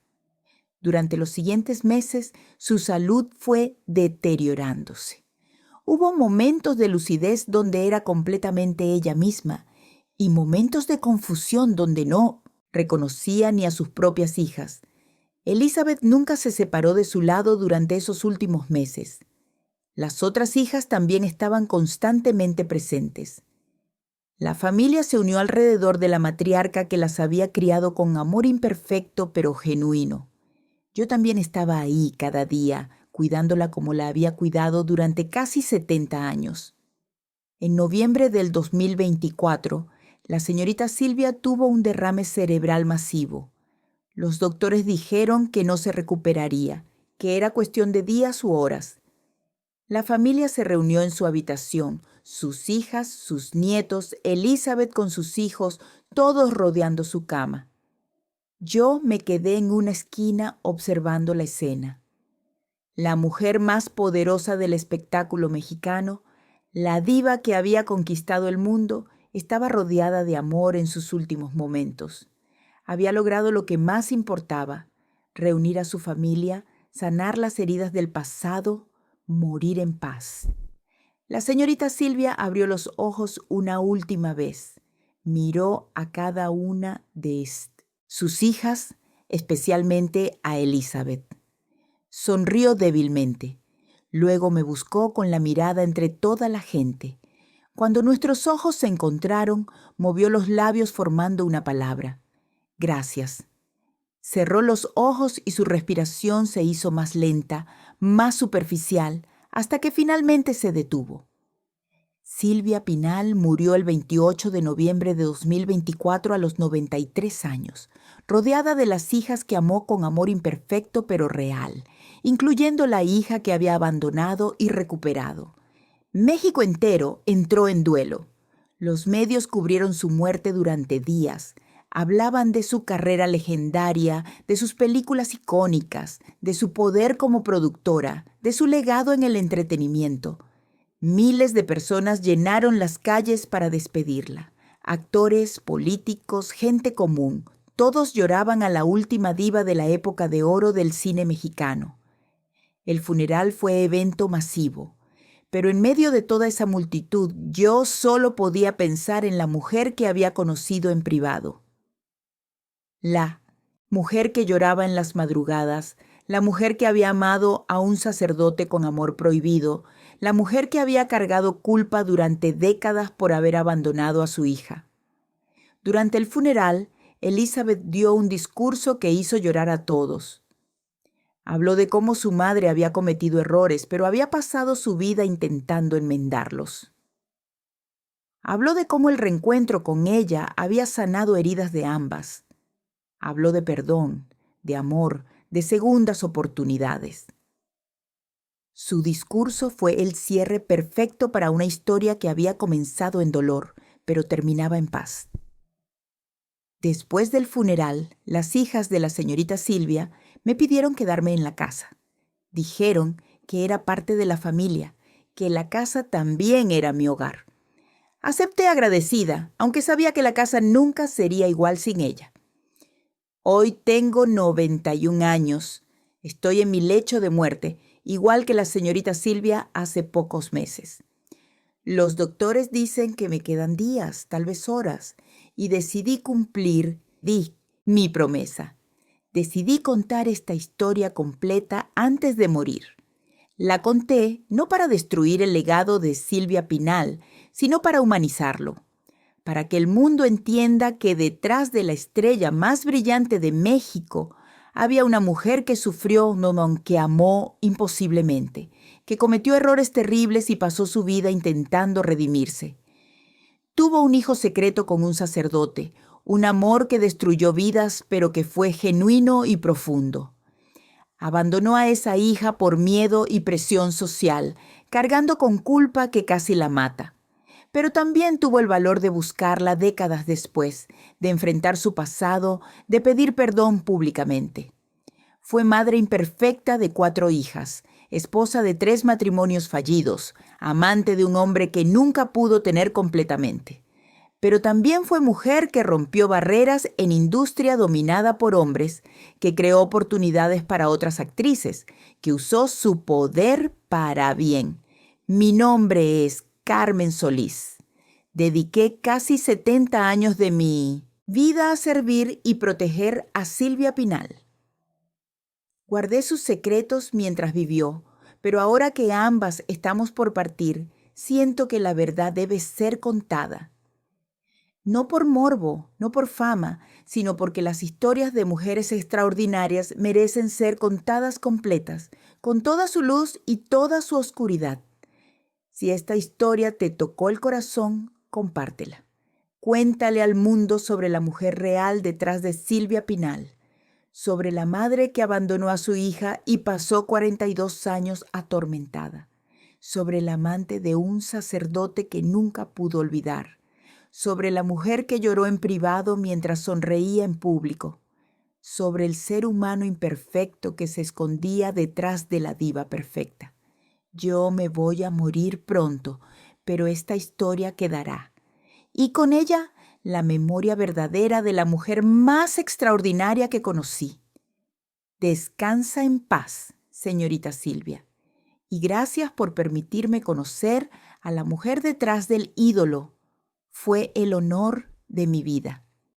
Durante los siguientes meses, su salud fue deteriorándose. Hubo momentos de lucidez donde era completamente ella misma y momentos de confusión donde no reconocía ni a sus propias hijas. Elizabeth nunca se separó de su lado durante esos últimos meses. Las otras hijas también estaban constantemente presentes. La familia se unió alrededor de la matriarca que las había criado con amor imperfecto pero genuino. Yo también estaba ahí cada día, cuidándola como la había cuidado durante casi 70 años. En noviembre del 2024, la señorita Silvia tuvo un derrame cerebral masivo. Los doctores dijeron que no se recuperaría, que era cuestión de días u horas. La familia se reunió en su habitación, sus hijas, sus nietos, Elizabeth con sus hijos, todos rodeando su cama. Yo me quedé en una esquina observando la escena. La mujer más poderosa del espectáculo mexicano, la diva que había conquistado el mundo, estaba rodeada de amor en sus últimos momentos. Había logrado lo que más importaba: reunir a su familia, sanar las heridas del pasado, morir en paz. La señorita Silvia abrió los ojos una última vez. Miró a cada una de sus hijas, especialmente a Elizabeth. Sonrió débilmente. Luego me buscó con la mirada entre toda la gente. Cuando nuestros ojos se encontraron, movió los labios formando una palabra: gracias. Cerró los ojos y su respiración se hizo más lenta, más superficial, hasta que finalmente se detuvo. Silvia Pinal murió el 28 de noviembre de 2024 a los 93 años, rodeada de las hijas que amó con amor imperfecto pero real, incluyendo la hija que había abandonado y recuperado. México entero entró en duelo. Los medios cubrieron su muerte durante días. Hablaban de su carrera legendaria, de sus películas icónicas, de su poder como productora, de su legado en el entretenimiento. Miles de personas llenaron las calles para despedirla. Actores, políticos, gente común, todos lloraban a la última diva de la época de oro del cine mexicano. El funeral fue evento masivo, pero en medio de toda esa multitud yo solo podía pensar en la mujer que había conocido en privado. La mujer que lloraba en las madrugadas, la mujer que había amado a un sacerdote con amor prohibido, la mujer que había cargado culpa durante décadas por haber abandonado a su hija. Durante el funeral, Elizabeth dio un discurso que hizo llorar a todos. Habló de cómo su madre había cometido errores, pero había pasado su vida intentando enmendarlos. Habló de cómo el reencuentro con ella había sanado heridas de ambas. Habló de perdón, de amor, de segundas oportunidades. Su discurso fue el cierre perfecto para una historia que había comenzado en dolor, pero terminaba en paz. Después del funeral, las hijas de la señorita Silvia me pidieron quedarme en la casa. Dijeron que era parte de la familia, que la casa también era mi hogar. Acepté agradecida, aunque sabía que la casa nunca sería igual sin ella. Hoy tengo 91 años. Estoy en mi lecho de muerte, igual que la señorita Silvia hace pocos meses. Los doctores dicen que me quedan días, tal vez horas, y decidí cumplir mi promesa. Decidí contar esta historia completa antes de morir. La conté no para destruir el legado de Silvia Pinal, sino para humanizarlo, para que el mundo entienda que detrás de la estrella más brillante de México había una mujer que sufrió, que amó imposiblemente, que cometió errores terribles y pasó su vida intentando redimirse. Tuvo un hijo secreto con un sacerdote, un amor que destruyó vidas, pero que fue genuino y profundo. Abandonó a esa hija por miedo y presión social, cargando con culpa que casi la mata. Pero también tuvo el valor de buscarla décadas después, de enfrentar su pasado, de pedir perdón públicamente. Fue madre imperfecta de 4 hijas, esposa de 3 matrimonios fallidos, amante de un hombre que nunca pudo tener completamente. Pero también fue mujer que rompió barreras en industria dominada por hombres, que creó oportunidades para otras actrices, que usó su poder para bien. Mi nombre es Carmen Solís. Dediqué casi 70 años de mi vida a servir y proteger a Silvia Pinal. Guardé sus secretos mientras vivió, pero ahora que ambas estamos por partir, siento que la verdad debe ser contada. No por morbo, no por fama, sino porque las historias de mujeres extraordinarias merecen ser contadas completas, con toda su luz y toda su oscuridad. Si esta historia te tocó el corazón, compártela. Cuéntale al mundo sobre la mujer real detrás de Silvia Pinal, sobre la madre que abandonó a su hija y pasó 42 años atormentada, sobre el amante de un sacerdote que nunca pudo olvidar, sobre la mujer que lloró en privado mientras sonreía en público, sobre el ser humano imperfecto que se escondía detrás de la diva perfecta. Yo me voy a morir pronto, pero esta historia quedará. Y con ella, la memoria verdadera de la mujer más extraordinaria que conocí. Descansa en paz, señorita Silvia. Y gracias por permitirme conocer a la mujer detrás del ídolo. Fue el honor de mi vida.